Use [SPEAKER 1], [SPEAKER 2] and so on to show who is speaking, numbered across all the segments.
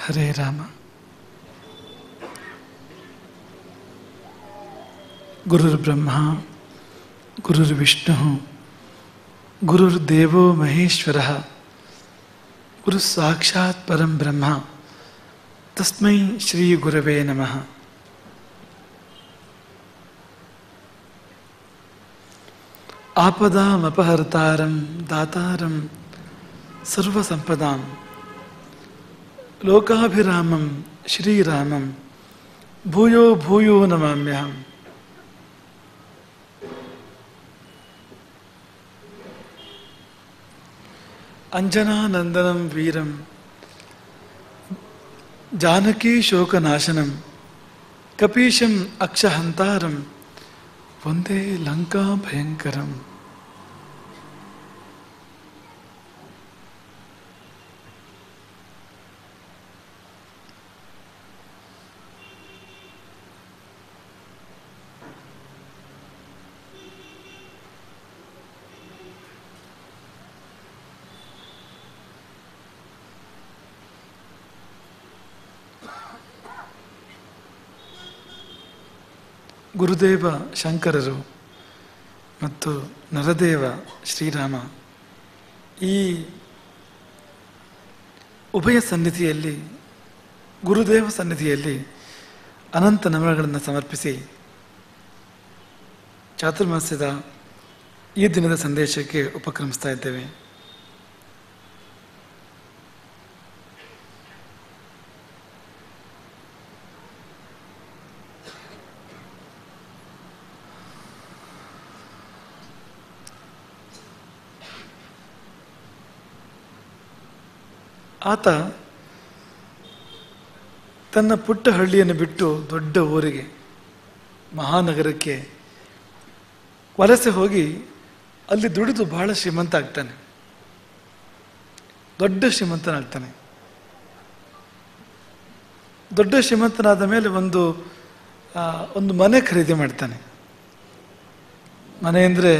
[SPEAKER 1] ಹರೇ ರಾಮ. ಗುರುರ್ಬ್ರಹ್ಮ ಗುರುರ್ವಿಷ್ಣು ಗುರುರ್ದೇವೋ ಮಹೇಶ್ವರ ಗುರು ಸಾಕ್ಷಾತ್ ಪರಂ ಬ್ರಹ್ಮ ತಸ್ಮೈ ಶ್ರೀ ಗುರವೇ ನಮಃ. ಆಪದಾಮಪಹರ್ತಾರಂ ದಾತಾರಂ ಸರ್ವಸಂಪದಾಂ ಲೋಕಾಭಿರಾಮಂ ಶ್ರೀರಾಮಂ ಭೂಯೋ ಭೂಯೋ ನಮಾಮ್ಯಹಂ. ಅಂಜನಾನಂದನಂ ವೀರಂ ಜಾನಕೀ ಶೋಕನಾಶನಂ ಕಪೀಶಂ ಅಕ್ಷಹಂತಾರಂ ವಂದೇ ಲಂಕಾ ಭಯಂಕರಂ. ಗುರುದೇವ ಶಂಕರರು ಮತ್ತು ನರದೇವ ಶ್ರೀರಾಮ ಈ ಉಭಯ ಸನ್ನಿಧಿಯಲ್ಲಿ, ಗುರುದೇವ ಸನ್ನಿಧಿಯಲ್ಲಿ ಅನಂತ ನಮನಗಳನ್ನು ಸಮರ್ಪಿಸಿ ಚಾತುರ್ಮಾಸ್ಯದ ಈ ದಿನದ ಸಂದೇಶಕ್ಕೆ ಉಪಕ್ರಮಿಸ್ತಾ ಇದ್ದೇವೆ. ಆತ ತನ್ನ ಪುಟ್ಟ ಹಳ್ಳಿಯನ್ನು ಬಿಟ್ಟು ದೊಡ್ಡ ಊರಿಗೆ, ಮಹಾನಗರಕ್ಕೆ ವಲಸೆ ಹೋಗಿ ಅಲ್ಲಿ ದುಡಿದು ಬಹಳ ಶ್ರೀಮಂತ ಆಗ್ತಾನೆ, ದೊಡ್ಡ ಶ್ರೀಮಂತನಾಗ್ತಾನೆ. ದೊಡ್ಡ ಶ್ರೀಮಂತನಾದ ಮೇಲೆ ಒಂದು ಮನೆ ಖರೀದಿ ಮಾಡ್ತಾನೆ. ಮನೆ ಅಂದರೆ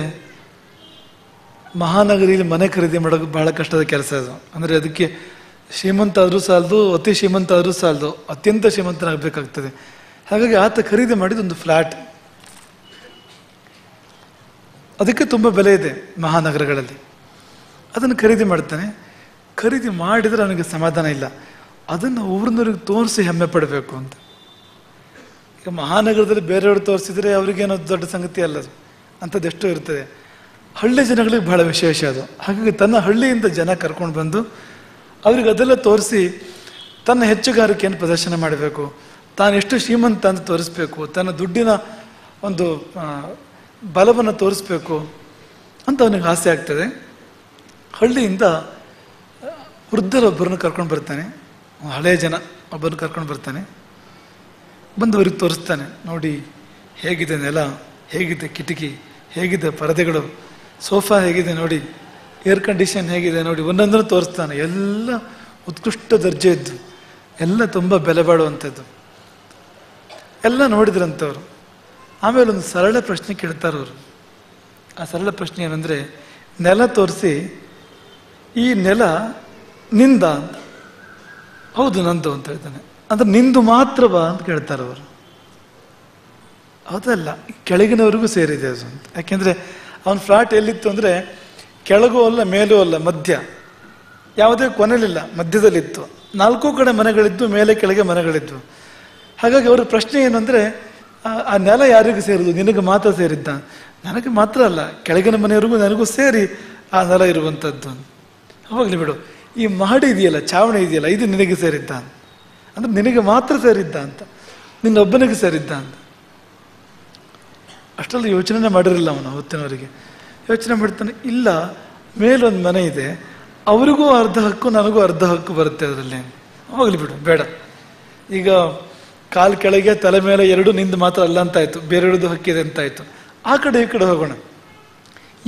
[SPEAKER 1] ಮಹಾನಗರಿಯಲ್ಲಿ ಮನೆ ಖರೀದಿ ಮಾಡೋದು ಬಹಳ ಕಷ್ಟದ ಕೆಲಸ ಅದು. ಅಂದರೆ ಅದಕ್ಕೆ ಶ್ರೀಮಂತ ಆದರೂ ಸಾಲದು, ಅತಿ ಶ್ರೀಮಂತ ಆದರೂ ಸಾಲದು, ಅತ್ಯಂತ ಶ್ರೀಮಂತನಾಗಬೇಕಾಗ್ತದೆ. ಹಾಗಾಗಿ ಆತ ಖರೀದಿ ಮಾಡಿದ ಒಂದು ಫ್ಲ್ಯಾಟ್. ಅದಕ್ಕೆ ತುಂಬ ಬೆಲೆ ಇದೆ ಮಹಾನಗರಗಳಲ್ಲಿ. ಅದನ್ನು ಖರೀದಿ ಮಾಡ್ತಾನೆ. ಖರೀದಿ ಮಾಡಿದರೆ ಅವನಿಗೆ ಸಮಾಧಾನ ಇಲ್ಲ, ಅದನ್ನು ಊರಿನವ್ರಿಗೆ ತೋರಿಸಿ ಹೆಮ್ಮೆ ಪಡಬೇಕು ಅಂತ. ಈಗ ಮಹಾನಗರದಲ್ಲಿ ಬೇರೆಯವರು ತೋರಿಸಿದರೆ ಅವ್ರಿಗೇನೋ ದೊಡ್ಡ ಸಂಗತಿ ಅಲ್ಲ, ಅಂಥದ್ದು ಎಷ್ಟೋ ಇರ್ತದೆ. ಹಳ್ಳಿ ಜನಗಳಿಗೆ ಬಹಳ ವಿಶೇಷ ಅದು. ಹಾಗಾಗಿ ತನ್ನ ಹಳ್ಳಿಯಿಂದ ಜನ ಕರ್ಕೊಂಡು ಬಂದು ಅವ್ರಿಗೆ ಅದೆಲ್ಲ ತೋರಿಸಿ ತನ್ನ ಹೆಚ್ಚುಗಾರಿಕೆಯನ್ನು ಪ್ರದರ್ಶನ ಮಾಡಬೇಕು, ತಾನು ಎಷ್ಟು ಶ್ರೀಮಂತ ಅಂತ ತೋರಿಸ್ಬೇಕು, ತನ್ನ ದುಡ್ಡಿನ ಒಂದು ಬಲವನ್ನು ತೋರಿಸ್ಬೇಕು ಅಂತ ಅವನಿಗೆ ಆಸೆ ಆಗ್ತದೆ. ಹಳ್ಳಿಯಿಂದ ವೃದ್ಧರೊಬ್ಬರನ್ನು ಕರ್ಕೊಂಡು ಬರ್ತಾನೆ, ಹಳೆಯ ಜನ ಒಬ್ಬರನ್ನು ಕರ್ಕೊಂಡು ಬರ್ತಾನೆ. ಬಂದು ಅವ್ರಿಗೆ ತೋರಿಸ್ತಾನೆ, ನೋಡಿ ಹೇಗಿದೆ ನೆಲ, ಹೇಗಿದೆ ಕಿಟಕಿ, ಹೇಗಿದೆ ಪರದೆಗಳು, ಸೋಫಾ ಹೇಗಿದೆ ನೋಡಿ, ಏರ್ ಕಂಡೀಷನ್ ಹೇಗಿದೆ ನೋಡಿ, ಒಂದೊಂದನ್ನು ತೋರಿಸ್ತಾನೆ. ಎಲ್ಲ ಉತ್ಕೃಷ್ಟ ದರ್ಜೆಯದ್ದು, ಎಲ್ಲ ತುಂಬ ಬೆಲೆ ಬಾಳುವಂಥದ್ದು. ಎಲ್ಲ ನೋಡಿದ್ರಂಥವ್ರು. ಆಮೇಲೆ ಒಂದು ಸರಳ ಪ್ರಶ್ನೆ ಕೇಳ್ತಾರವರು. ಆ ಸರಳ ಪ್ರಶ್ನೆ ಏನಂದರೆ, ನೆಲ ತೋರಿಸಿ ಈ ನೆಲ ನಿಂದ ಅಂತ. ಹೌದು ನಂದು ಅಂತ ಹೇಳ್ತಾನೆ. ಅಂದ್ರೆ ನಿಂದು ಮಾತ್ರವಾ ಅಂತ ಕೇಳ್ತಾರವರು. ಅದಲ್ಲ, ಕೆಳಗಿನವರಿಗೂ ಸೇರಿದೆ ಅದು ಅಂತ. ಯಾಕೆಂದರೆ ಅವನ ಫ್ಲಾಟ್ ಎಲ್ಲಿತ್ತು ಅಂದರೆ ಕೆಳಗೂ ಅಲ್ಲ ಮೇಲೂ ಅಲ್ಲ, ಮಧ್ಯ, ಯಾವುದೇ ಕೊನೆಲಿಲ್ಲ, ಮಧ್ಯದಲ್ಲಿತ್ತು. 4 ಕಡೆ ಮನೆಗಳಿದ್ದು, ಮೇಲೆ ಕೆಳಗೆ ಮನೆಗಳಿದ್ವು. ಹಾಗಾಗಿ ಅವರ ಪ್ರಶ್ನೆ ಏನಂದರೆ, ಆ ನೆಲ ಯಾರಿಗೂ ಸೇರಿದು? ನಿನಗೆ ಮಾತ್ರ ಸೇರಿದ್ದ? ನನಗೆ ಮಾತ್ರ ಅಲ್ಲ, ಕೆಳಗಿನ ಮನೆಯವರಿಗೂ ನನಗೂ ಸೇರಿ ಆ ನೆಲ ಇರುವಂಥದ್ದು. ಹೋಗ್ಲಿ ಬಿಡು, ಈ ಮಹಡಿ ಇದೆಯಲ್ಲ, ಚಾವಣಿ ಇದೆಯಲ್ಲ, ಇದು ನಿನಗೆ ಸೇರಿದ್ದ ಅಂದ್ರೆ ನಿನಗೆ ಮಾತ್ರ ಸೇರಿದ್ದ ಅಂತ, ನಿನ್ನೊಬ್ಬನಿಗೆ ಸೇರಿದ್ದ ಅಂತ. ಅಷ್ಟೆಲ್ಲ ಯೋಚನೆ ಮಾಡಿರಲಿಲ್ಲ ಅವನು. ಹೊತ್ತಿನವರಿಗೆ ಯೋಚನೆ ಮಾಡ್ತಾನೆ, ಇಲ್ಲ ಮೇಲೊಂದು ಮನೆ ಇದೆ, ಅವರಿಗೂ ಅರ್ಧ ಹಕ್ಕು ನನಗೂ ಅರ್ಧ ಹಕ್ಕು ಬರುತ್ತೆ ಅದರಲ್ಲಿ. ಹೋಗ್ಲಿ ಬಿಡು, ಬೇಡ. ಈಗ ಕಾಲು ಕೆಳಗೆ ತಲೆ ಮೇಲೆ ಎರಡು ನಿಂದು ಮಾತ್ರ ಅಲ್ಲ ಅಂತಾಯ್ತು, ಬೇರೆರಡು ಹಕ್ಕಿದೆ ಅಂತಾಯ್ತು. ಆ ಕಡೆ ಈ ಕಡೆ ಹೋಗೋಣ.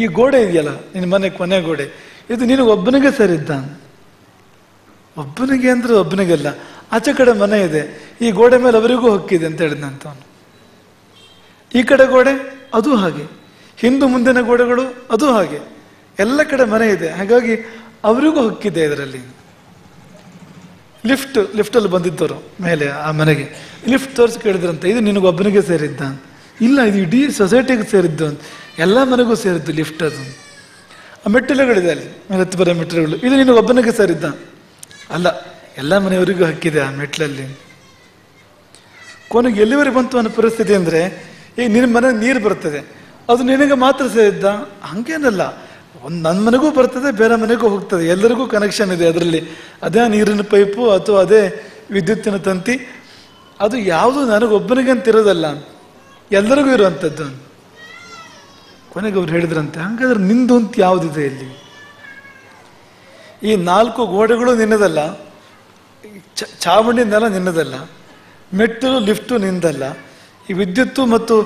[SPEAKER 1] ಈ ಗೋಡೆ ಇದೆಯಲ್ಲ, ನಿನ್ನ ಮನೆ ಕೊನೆ ಗೋಡೆ, ಇದು ನಿನಗೆ ಒಬ್ಬನಿಗೆ ಸೇರಿದ್ದ? ಒಬ್ಬನಿಗೆ ಅಂದ್ರೆ ಒಬ್ಬನಿಗೆಲ್ಲ, ಆಚೆ ಕಡೆ ಮನೆ ಇದೆ, ಈ ಗೋಡೆ ಮೇಲೆ ಅವರಿಗೂ ಹಕ್ಕಿದೆ ಅಂತ ಹೇಳಿದಂತ ಅವನು. ಈ ಕಡೆ ಗೋಡೆ ಅದು ಹಾಗೆ, ಹಿಂದು ಮುಂದಿನ ಗೋಡೆಗಳು ಅದು ಹಾಗೆ, ಎಲ್ಲ ಕಡೆ ಮನೆ ಇದೆ, ಹಾಗಾಗಿ ಅವರಿಗೂ ಹಕ್ಕಿದೆ ಇದರಲ್ಲಿ. ಲಿಫ್ಟಲ್ಲಿ ಬಂದಿದ್ದವರು ಮೇಲೆ ಆ ಮನೆಗೆ ಲಿಫ್ಟ್ ತೋರಿಸಿ ಕೇಳಿದ್ರಂತೆ, ಇದು ನಿನಗೊಬ್ಬನಿಗೆ ಸೇರಿದ್ದ? ಇಲ್ಲ, ಇದು ಇಡೀ ಸೊಸೈಟಿಗೆ ಸೇರಿದ್ದು ಅಂತ. ಎಲ್ಲ ಮನೆಗೂ ಸೇರಿದ್ದು ಲಿಫ್ಟ್. ಅದು ಆ ಮೆಟ್ಟಿಲುಗಳಿದೆ ಅಲ್ಲಿ, ಮೇಲೆ ಹತ್ತಿ ಬರೋ ಮೆಟ್ಟಿಲುಗಳು, ಇದು ನಿನಗೊಬ್ಬನಿಗೆ ಸೇರಿದ್ದ? ಅಲ್ಲ, ಎಲ್ಲ ಮನೆಯವರಿಗೂ ಹಕ್ಕಿದೆ ಆ ಮೆಟ್ಲಲ್ಲಿ. ಕೊನೆಗೆ ಎಲ್ಲಿವರೆಗೆ ಬಂತು ಅನ್ನೋ ಪರಿಸ್ಥಿತಿ ಅಂದರೆ, ಈಗ ನಿನ್ನ ಮನೆಗೆ ನೀರು ಬರ್ತದೆ, ಅದು ನಿನಗೆ ಮಾತ್ರ ಸೇರಿದ್ದ? ಹಂಗೇನಲ್ಲ, ನನ್ನ ಮನೆಗೂ ಬರ್ತದೆ, ಬೇರೆ ಮನೆಗೂ ಹೋಗ್ತದೆ, ಎಲ್ಲರಿಗೂ ಕನೆಕ್ಷನ್ ಇದೆ ಅದರಲ್ಲಿ. ಅದೇ ನೀರಿನ ಪೈಪು ಅಥವಾ ಅದೇ ವಿದ್ಯುತ್ತಿನ ತಂತಿ, ಅದು ಯಾವುದು ನನಗೊಬ್ಬನಿಗೆ ಅಂತ ಇರೋದಲ್ಲ, ಎಲ್ಲರಿಗೂ ಇರುವಂಥದ್ದು. ಕೊನೆಗೆ ಅವ್ರು ಹೇಳಿದ್ರಂತೆ, ಹಂಗಾದ್ರೆ ನಿಂದು ಅಂತ ಯಾವುದಿದೆ ಇಲ್ಲಿ? ಈ 4 ಗೋಡೆಗಳು ನಿನ್ನದಲ್ಲ, ಚಾವಣಿ ನೆಲ ನಿನ್ನದಲ್ಲ, ಮೆಟ್ಟಿಲು ಲಿಫ್ಟು ನಿಂದಲ್ಲ, ಈ ವಿದ್ಯುತ್ತು ಮತ್ತು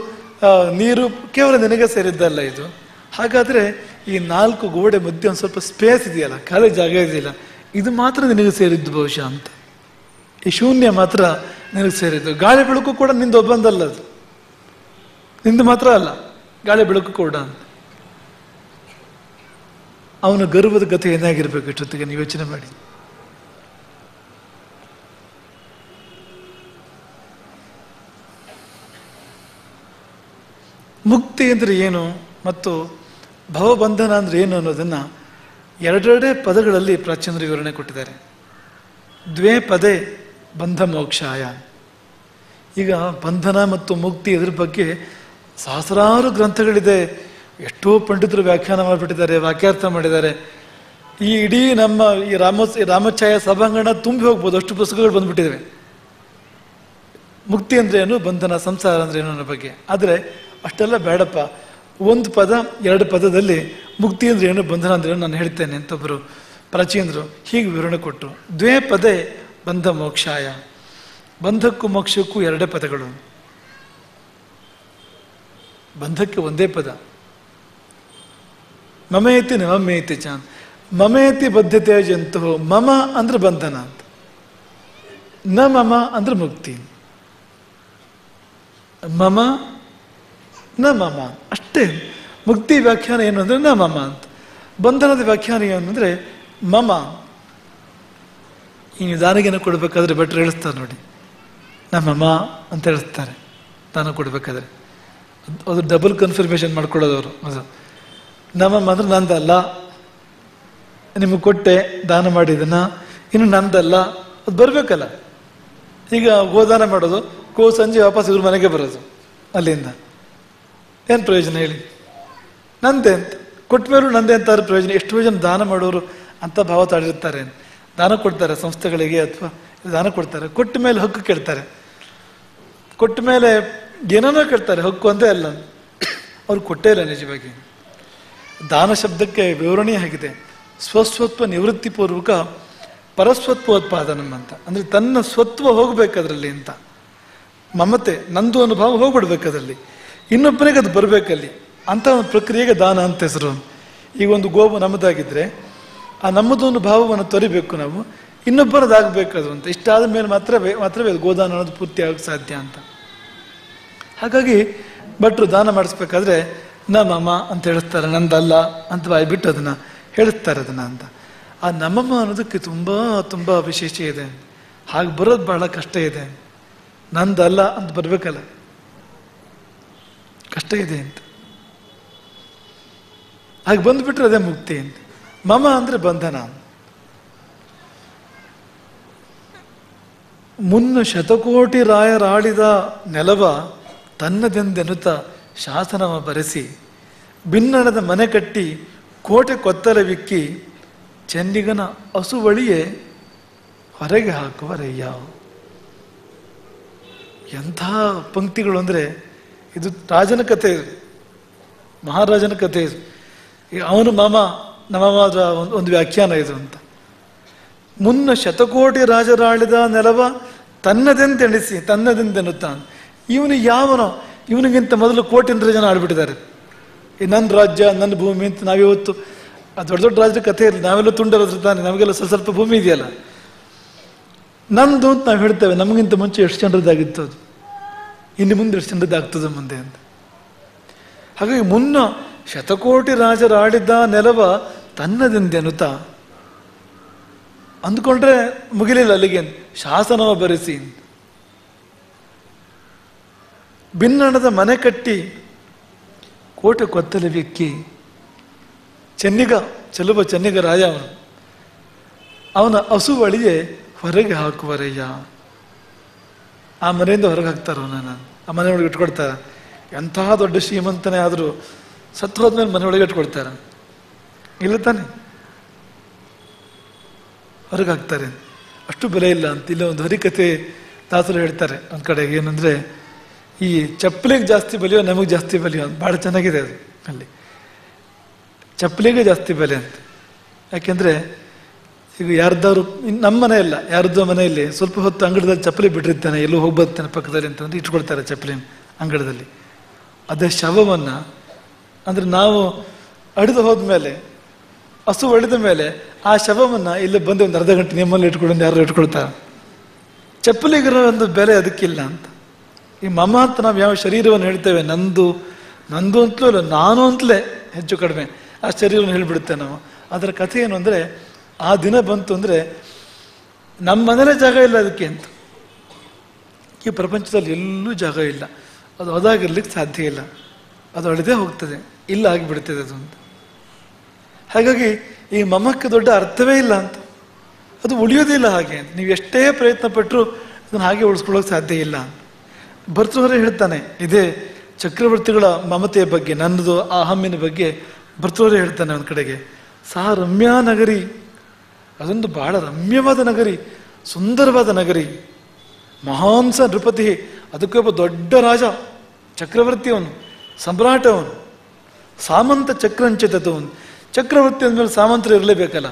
[SPEAKER 1] ನೀರು ಕೇವಲ ನಿನಗೆ ಸೇರಿದ್ದಲ್ಲ ಇದು. ಹಾಗಾದರೆ ಈ 4 ಗೋಡೆ ಮಧ್ಯೆ ಒಂದು ಸ್ವಲ್ಪ ಸ್ಪೇಸ್ ಇದೆಯಲ್ಲ, ಖಾಲಿ ಜಾಗ ಇದೆಯಲ್ಲ, ಇದು ಮಾತ್ರ ನಿನಗೆ ಸೇರಿದ್ದು ಬಹುಶಃ ಅಂತ. ಈ ಶೂನ್ಯ ಮಾತ್ರ ನಿನಗೆ ಸೇರಿದ್ದು. ಗಾಳಿ ಬೆಳಕು ಕೂಡ ನಿಂದು ಒಬ್ಬಂದಲ್ಲ, ಅದು ನಿಂದು ಮಾತ್ರ ಅಲ್ಲ, ಗಾಳಿ ಬೆಳಕು ಕೂಡ ಅಂತ. ಅವನ ಗರ್ವದ ಗತಿ ಏನಾಗಿರ್ಬೇಕು ಇಷ್ಟೊತ್ತಿಗೆ ನೀವು ಯೋಚನೆ ಮಾಡಿ. ಮುಕ್ತಿ ಅಂದರೆ ಏನು ಮತ್ತು ಭವಬಂಧನ ಅಂದರೆ ಏನು ಅನ್ನೋದನ್ನು ಎರಡೆರಡೇ ಪದಗಳಲ್ಲಿ ಪ್ರಾಚೀನರು ವಿವರಣೆ ಕೊಟ್ಟಿದ್ದಾರೆ. 2 ಪದೇ ಬಂಧ ಮೋಕ್ಷಾಯ. ಈಗ ಬಂಧನ ಮತ್ತು ಮುಕ್ತಿ ಇದ್ರ ಬಗ್ಗೆ ಸಹಸ್ರಾರು ಗ್ರಂಥಗಳಿದೆ. ಎಷ್ಟೋ ಪಂಡಿತರು ವ್ಯಾಖ್ಯಾನ ಮಾಡಿಬಿಟ್ಟಿದ್ದಾರೆ, ವಾಕ್ಯಾರ್ಥ ಮಾಡಿದ್ದಾರೆ. ಈ ಇಡೀ ನಮ್ಮ ಈ ರಾಮಚ್ಛಾಯ ಸಭಾಂಗಣ ತುಂಬಿ ಹೋಗ್ಬೋದು, ಅಷ್ಟು ಪುಸ್ತಕಗಳು ಬಂದ್ಬಿಟ್ಟಿವೆ. ಮುಕ್ತಿ ಅಂದ್ರೆ ಏನು, ಬಂಧನ ಸಂಸಾರ ಅಂದ್ರೆ ಏನು ಅನ್ನೋ ಬಗ್ಗೆ. ಆದರೆ ಅಷ್ಟೆಲ್ಲ ಬೇಡಪ್ಪ, 1 ಪದ 2 ಪದದಲ್ಲಿ ಮುಕ್ತಿ ಅಂದ್ರೆ ಏನು, ಬಂಧನ ಅಂದ್ರೆ ಏನು ನಾನು ಹೇಳ್ತೇನೆ ಅಂತ ಒಬ್ಬರು ಪ್ರಾಚೀನರು ಹೀಗೆ ವಿವರಣೆ ಕೊಟ್ಟರು. 2 ಪದೇ ಬಂಧ ಮೋಕ್ಷಾಯ. ಬಂಧಕ್ಕೂ ಮೋಕ್ಷಕ್ಕೂ 2 ಪದಗಳು, ಬಂಧಕ್ಕೆ 1 ಪದ. ಮಮೇತಿ ನಮಮೇತಿ ಚಾನ್. ಮಮೇತಿ ಬದ್ಧತೆ ಜಂತು. ಮಮ ಅಂದ್ರೆ ಬಂಧನ ಅಂತ, ನ ಮಮ ಅಂದ್ರೆ ಮುಕ್ತಿ. ಮಮ ನ ಮಮ ಅಷ್ಟೇ. ಮುಕ್ತಿ ವ್ಯಾಖ್ಯಾನ ಏನು ಅಂದರೆ ನ ಮಮ ಅಂತ. ಬಂಧನದ ವ್ಯಾಖ್ಯಾನ ಏನು ಅಂದರೆ ಮಮ. ಈ ದಾನಿಗೆನ ಕೊಡಬೇಕಾದ್ರೆ ಭಟ್ರು ಹೇಳಿಸ್ತಾರೆ ನೋಡಿ, ನಮ್ಮಮ್ಮ ಅಂತ ಹೇಳಿಸ್ತಾರೆ ದಾನ ಕೊಡಬೇಕಾದ್ರೆ. ಅದು ಡಬಲ್ ಕನ್ಫರ್ಮೇಷನ್ ಮಾಡ್ಕೊಳ್ಳೋದವರು. ಅದು ನಮ್ಮಮ್ಮ ಅಂದ್ರೆ ನಂದಲ್ಲ, ನಿಮಗೆ ಕೊಟ್ಟೆ ದಾನ ಮಾಡಿದನ, ಇನ್ನು ನಂದಲ್ಲ, ಅದು ಬರಬೇಕಲ್ಲ. ಈಗ ಗೋದಾನ ಮಾಡೋದು, ಸಂಜೆ ವಾಪಸ್ ಇವ್ರ ಮನೆಗೆ ಬರೋದು, ಅಲ್ಲಿಂದ ಏನು ಪ್ರಯೋಜನ ಹೇಳಿ? ನಂದೆ ಅಂತ ಕೊಟ್ಟ ಮೇಲೂ ನಂದೆ ಅಂತಾರೆ ಪ್ರಯೋಜನ. ಎಷ್ಟೋ ಜನ ದಾನ ಮಾಡೋರು ಅಂತ ಭಾವ ತಾಳಿರ್ತಾರೆ. ದಾನ ಕೊಡ್ತಾರೆ ಸಂಸ್ಥೆಗಳಿಗೆ ಅಥವಾ ದಾನ ಕೊಡ್ತಾರೆ, ಕೊಟ್ಟ ಮೇಲೆ ಹಕ್ಕು ಕೇಳ್ತಾರೆ, ಕೊಟ್ಟ ಮೇಲೆ ಏನೇನೋ ಕೇಳ್ತಾರೆ, ಹಕ್ಕು ಅಂತ ಅಲ್ಲ. ಅವ್ರು ಕೊಟ್ಟೇ ಇಲ್ಲ ನಿಜವಾಗಿ. ದಾನ ಶಬ್ದಕ್ಕೆ ವಿವರಣೆ ಆಗಿದೆ, ಸ್ವಸ್ವತ್ವ ನಿವೃತ್ತಿಪೂರ್ವಕ ಪರಸ್ವತ್ವೋತ್ಪಾದನಂ ಅಂತ. ಅಂದರೆ ತನ್ನ ಸ್ವತ್ವ ಹೋಗ್ಬೇಕದ್ರಲ್ಲಿ ಅಂತ, ಮಮತೆ ನಂದು ಅನುಭವ ಹೋಗ್ಬಿಡ್ಬೇಕದ್ರಲ್ಲಿ, ಇನ್ನೊಬ್ಬನಿಗೆ ಅದು ಬರಬೇಕಲ್ಲಿ ಅಂತ ಒಂದು ಪ್ರಕ್ರಿಯೆಗೆ ದಾನ ಅಂತ ಹೆಸರು. ಈಗ ಒಂದು ಗೋವು ನಮ್ಮದಾಗಿದ್ರೆ ಆ ನಮ್ಮದೊಂದು ಭಾವವನ್ನು ತೊರಿಬೇಕು ನಾವು, ಇನ್ನೊಬ್ಬರದಾಗಬೇಕದು ಅಂತ. ಇಷ್ಟಾದ ಮೇಲೆ ಮಾತ್ರವೇ ಗೋದಾನ ಅನ್ನೋದು ಪೂರ್ತಿ ಆಗಕ್ಕೆ ಸಾಧ್ಯ ಅಂತ. ಹಾಗಾಗಿ ಭಟ್ರು ದಾನ ಮಾಡಿಸ್ಬೇಕಾದ್ರೆ ನಮ್ಮಮ್ಮ ಅಂತ ಹೇಳಿಸ್ತಾರೆ, ನಂದಲ್ಲ ಅಂತ ಬಾಯ್ಬಿಟ್ಟು ಅದನ್ನ ಹೇಳಿಸ್ತಾರೆ ಅದನ್ನ ಅಂತ. ಆ ನಮ್ಮಮ್ಮ ಅನ್ನೋದಕ್ಕೆ ತುಂಬಾ ತುಂಬಾ ವಿಶೇಷ ಇದೆ. ಹಾಗೆ ಬರೋದು ಬಹಳ ಕಷ್ಟ ಇದೆ. ನಂದಲ್ಲ ಅಂತ ಬರ್ಬೇಕಲ್ಲ, ಕಷ್ಟ ಇದೆ ಅಂತ. ಹಾಗೆ ಬಂದ್ಬಿಟ್ರೆ ಅದೇ ಮುಕ್ತಿ ಅಂತ. ಮಮ ಅಂದ್ರೆ ಬಂಧನ. ಮುನ್ನ ಶತಕೋಟಿ ರಾಯರಾಳಿದ ನೆಲವ ತನ್ನದೆಂದೆನುತ ಶಾಸನವ ಬರೆಸಿ, ಬಿನ್ನಣದ ಮನೆ ಕಟ್ಟಿ ಕೋಟೆ ಕೊತ್ತಲವಿಕ್ಕಿ, ಚೆನ್ನಿಗನ ಹಸುವಳಿಯೇ ಹೊರಗೆ ಹಾಕುವರಯ್ಯ. ಎಂಥ ಪಂಕ್ತಿಗಳು ಅಂದರೆ, ಇದು ರಾಜನ ಕಥೆ, ಇದು ಮಹಾರಾಜನ ಕಥೆ. ಇದು ಅವನು ಮಾಮ ನಮ್ಮದ ಒಂದು ವ್ಯಾಖ್ಯಾನ ಇದು ಅಂತ. ಮುನ್ನ ಶತಕೋಟಿ ರಾಜರಾಳಿದ ನೆಲವ ತನ್ನದೆಂತೆಣಿಸಿ ತನ್ನದೆಂದೆನ್ನುತ್ತಾ. ಇವನು ಯಾವನೋ, ಇವನಿಗಿಂತ ಮೊದಲು ಕೋಟಿಂದ್ರ ಜನ ಆಡ್ಬಿಟ್ಟಿದ್ದಾರೆ. ಈ ನನ್ನ ರಾಜ್ಯ ನನ್ನ ಭೂಮಿ ಅಂತ ನಾವಿವತ್ತು ದೊಡ್ಡ ದೊಡ್ಡ ರಾಜ್ಯದ ಕಥೆ ಇರಲಿ, ನಾವೆಲ್ಲ ತುಂಡರದ್ರು ತಾನೆ, ನಮಗೆಲ್ಲ ಸ್ವಲ್ಪ ಭೂಮಿ ಇದೆಯಲ್ಲ, ನಂದು ಅಂತ ನಾವು ಹೇಳ್ತೇವೆ. ನಮಗಿಂತ ಮುಂಚೆ ಎಷ್ಟು ಜನರದ್ದಾಗಿತ್ತು ಅದು, ಇನ್ನು ಮುಂದೆ ಎಷ್ಟು ಜನರದ್ದಾಗ್ತದೆ ಮುಂದೆ ಅಂತ. ಹಾಗಾಗಿ ಮುನ್ನ ಶತಕೋಟಿ ರಾಜರಾಡಿದ್ದ ನೆಲವ ತನ್ನದೆಂದೆನುತ ಅಂದ್ಕೊಂಡ್ರೆ ಮುಗಿಲಿಲ್ಲ ಅಲ್ಲಿಗೆ. ಶಾಸನವ ಬರೆಸಿ ಭಿನ್ನಣದ ಮನೆ ಕಟ್ಟಿ ಕೋಟೆ ಕೊತ್ತಲೆ ಬೆಕ್ಕಿ ಚೆಲುವ ಚೆನ್ನಿಗ ರಾಯ ಅವನ ಹಸುವಳಿಗೆ ಹೊರಗೆ ಹಾಕುವರಯ್ಯ. ಆ ಮನೆಯಿಂದ ಹೊರಗೆ ಹಾಕ್ತಾರ ಅವನನ್ನ, ಆ ಮನೆಯೊಳಗೆ ಇಟ್ಕೊಡ್ತಾರ. ಎಂತಹ ದೊಡ್ಡ ಶ್ರೀಮಂತನೇ ಆದರೂ ಸತ್ತು ಹೋದ್ಮೇಲೆ ಮನೆಯೊಳಗೆ ಇಟ್ಕೊಡ್ತಾರ, ಇಲ್ಲ ತಾನೆ? ಹೊರಗೆ ಹಾಕ್ತಾರೆ. ಅಷ್ಟು ಬೆಲೆ ಇಲ್ಲ ಅಂತ. ಇಲ್ಲ ಒಂದು ಹರಿಕತೆ ದಾಸರು ಹೇಳ್ತಾರೆ ಒಂದ್ ಕಡೆ, ಏನಂದ್ರೆ ಈ ಚಪ್ಪಲಿಗೆ ಜಾಸ್ತಿ ಬೆಲೆಯೋ ನಮಗೆ ಜಾಸ್ತಿ ಬೆಲೆಯೋ ಅಂತ. ಬಹಳ ಚೆನ್ನಾಗಿದೆ ಅದು. ಅಲ್ಲಿ ಚಪ್ಪಲಿಗೆ ಜಾಸ್ತಿ ಬೆಲೆ ಅಂತ. ಯಾಕೆಂದ್ರೆ ಈಗ ಯಾರ್ದಾದ್ರು ನಮ್ಮ ಮನೆ ಇಲ್ಲ, ಯಾರ್ದೋ ಮನೆಯಲ್ಲಿ ಸ್ವಲ್ಪ ಹೊತ್ತು ಅಂಗಡದಲ್ಲಿ ಚಪ್ಪಲಿ ಬಿಟ್ಟಿರ್ತಾನೆ, ಎಲ್ಲೂ ಹೋಗ್ಬರ್ತಾನೆ ಪಕ್ಕದಲ್ಲಿ ಅಂತಂದ್ರೆ ಇಟ್ಕೊಳ್ತಾರೆ ಚಪ್ಪಲಿನ ಅಂಗಡದಲ್ಲಿ. ಅದೇ ಶವವನ್ನ ಅಂದ್ರೆ ನಾವು ಅಡಿದು ಹೋದ್ಮೇಲೆ, ಹಸು ಒಡೆದ ಮೇಲೆ ಆ ಶವವನ್ನ ಇಲ್ಲಿ ಬಂದು ಒಂದು ಅರ್ಧ ಗಂಟೆ ನಿಮ್ಮಲ್ಲಿ ಇಟ್ಕೊಂಡು ಯಾರು ಇಟ್ಕೊಳ್ತಾರೆ. ಚಪ್ಪಲಿಗಿರೋ ಒಂದು ಬೆಲೆ ಅದಕ್ಕಿಲ್ಲ ಅಂತ. ಈ ಮಮ ಅಂತ ನಾವು ಯಾವ ಶರೀರವನ್ನು ಹೇಳ್ತೇವೆ, ನಂದು ಅಂತಲೂ ಇಲ್ಲ, ನಾನು ಅಂತಲೇ ಹೆಚ್ಚು ಕಡಿಮೆ ಆ ಶರೀರವನ್ನು ಹೇಳಿಬಿಡುತ್ತೇವೆ ನಾವು. ಅದರ ಕಥೆ ಏನು ಅಂದರೆ, ಆ ದಿನ ಬಂತು ಅಂದರೆ ನಮ್ಮ ಮನೇಲೇ ಜಾಗ ಇಲ್ಲ ಅದಕ್ಕೆ ಅಂತ. ಈ ಪ್ರಪಂಚದಲ್ಲಿ ಎಲ್ಲೂ ಜಾಗ ಇಲ್ಲ, ಅದು ಅದಾಗಿರ್ಲಿಕ್ಕೆ ಸಾಧ್ಯ ಇಲ್ಲ, ಅದು ಅಳಿದೇ ಹೋಗ್ತದೆ, ಇಲ್ಲ ಆಗಿಬಿಡ್ತದೆ ಅದು ಅಂತ. ಹಾಗಾಗಿ ಈ ಮಮಕ್ಕೆ ದೊಡ್ಡ ಅರ್ಥವೇ ಇಲ್ಲ ಅಂತ, ಅದು ಉಳಿಯೋದಿಲ್ಲ ಹಾಗೆ ಅಂತ. ನೀವು ಎಷ್ಟೇ ಪ್ರಯತ್ನ ಪಟ್ಟರು ಅದನ್ನು ಹಾಗೆ ಉಳಿಸ್ಕೊಳ್ಳೋಕೆ ಸಾಧ್ಯ ಇಲ್ಲ ಅಂತ. ಭರ್ತೃಹರಿ ಹೇಳ್ತಾನೆ ಇದೇ ಚಕ್ರವರ್ತಿಗಳ ಮಮತೆಯ ಬಗ್ಗೆ, ನನ್ನದು ಆ ಹಮ್ಮಿನ ಬಗ್ಗೆ ಭರ್ತೃಹರಿ ಹೇಳ್ತಾನೆ ಒಂದು ಕಡೆಗೆ. ಸಾ ರಮ್ಯಾ ನಗರಿ, ಅದೊಂದು ಬಹಳ ರಮ್ಯವಾದ ನಗರಿ, ಸುಂದರವಾದ ನಗರಿ. ಮಹಾಂಸ ನೃಪತಿ, ಅದಕ್ಕೆ ಒಬ್ಬ ದೊಡ್ಡ ರಾಜ, ಚಕ್ರವರ್ತಿ ಅವನು, ಸಮ್ರಾಟ ಅವನು. ಸಾಮಂತ ಚಕ್ರಂಚಿತವನು, ಚಕ್ರವರ್ತಿ ಅಂದಮೇಲೆ ಸಾಮಂತರು ಇರಲೇಬೇಕಲ್ಲ,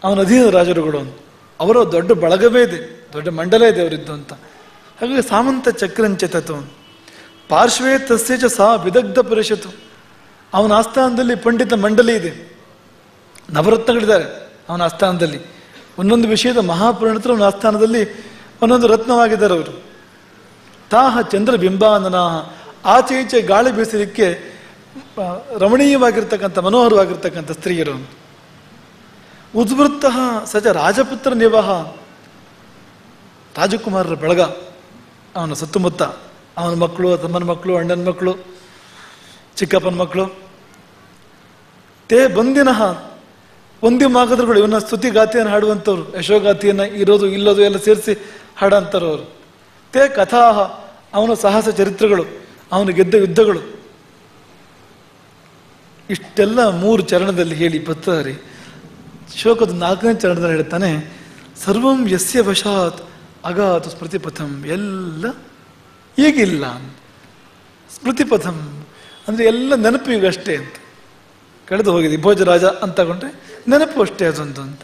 [SPEAKER 1] ಅವನ ಅಧೀನ ರಾಜರುಗಳು ಅವರ ದೊಡ್ಡ ಬಳಗವೇ ಇದೆ, ದೊಡ್ಡ ಮಂಡಲ ಇದೆ ಅವರಿದ್ದು ಅಂತ. ಹಾಗಾಗಿ ಸಾಮಂತ ಚಕ್ರಂಚಿತವನು. ಪಾರ್ಶ್ವೇ ತಸ್ಯಚ ಸಾ ವಿದಗ್ಧ ಪರಿಷತ್ತು, ಅವನ ಆಸ್ಥಾನದಲ್ಲಿ ಪಂಡಿತ ಮಂಡಲಿ ಇದೆ, ನವರತ್ನಗಳಿದ್ದಾರೆ ಅವನ ಆಸ್ಥಾನದಲ್ಲಿ. ಒಂದೊಂದು ವಿಷಯದ ಮಹಾಪುರಾಣಿತರು ಅವನ ಆಸ್ಥಾನದಲ್ಲಿ ಒಂದೊಂದು ರತ್ನವಾಗಿದ್ದಾರೆ ಅವರು. ತಾಹ ಚಂದ್ರ ಬಿಂಬಾನನಾಹ, ಆಚೆ ಈಚೆ ಗಾಳಿ ಬೀಸಲಿಕ್ಕೆ ರಮಣೀಯವಾಗಿರ್ತಕ್ಕಂಥ ಮನೋಹರವಾಗಿರ್ತಕ್ಕಂಥ ಸ್ತ್ರೀಯರು. ಉದ್ವೃತ್ತ ಸಚ ರಾಜಪುತ್ರ ನಿವಾಹ, ರಾಜಕುಮಾರರ ಬಳಗ ಅವನ ಸುತ್ತಮುತ್ತ, ಅವನ ಮಕ್ಕಳು, ತಮ್ಮನ ಮಕ್ಕಳು, ಅಣ್ಣನ ಮಕ್ಕಳು, ಚಿಕ್ಕಪ್ಪನ ಮಕ್ಕಳು. ತೇ ಬಂದಿನಃ, ಒಂದಿ ಮಾಗದರುಗಳು, ಇವನ್ನ ಸ್ತುತಿಗಾತಿಯನ್ನು ಹಾಡುವಂಥವ್ರು, ಯಶೋಗಾತಿಯನ್ನು ಇರೋದು ಇಲ್ಲೋದು ಎಲ್ಲ ಸೇರಿಸಿ ಹಾಡಂತಾರವರು. ತೇ ಕಥಾಹ, ಅವನ ಸಾಹಸ ಚರಿತ್ರೆಗಳು, ಅವನು ಗೆದ್ದ ಯುದ್ಧಗಳು. ಇಷ್ಟೆಲ್ಲ 3 ಚರಣದಲ್ಲಿ ಹೇಳಿ ಭರ್ತೃಹರಿ ಶೋಕದ 4ನೇ ಚರಣದಲ್ಲಿ ಹೇಳ್ತಾನೆ, ಸರ್ವಂ ಯಸ್ಯ ವಶಾತ್ ಅಗಾತು ಸ್ಮೃತಿಪಥಂ, ಎಲ್ಲ ಈಗಿಲ್ಲ. ಸ್ಮೃತಿಪಥಂ ಅಂದರೆ ಎಲ್ಲ ನೆನಪು ಈಗ ಅಷ್ಟೇ ಅಂತ, ಕಳೆದು ಹೋಗಿದೆ. ಭೋಜರಾಜ ಅಂತ ತಗೊಂಡ್ರೆ ನೆನಪು ಅಷ್ಟೇ ಅದೊಂದು ಅಂತ.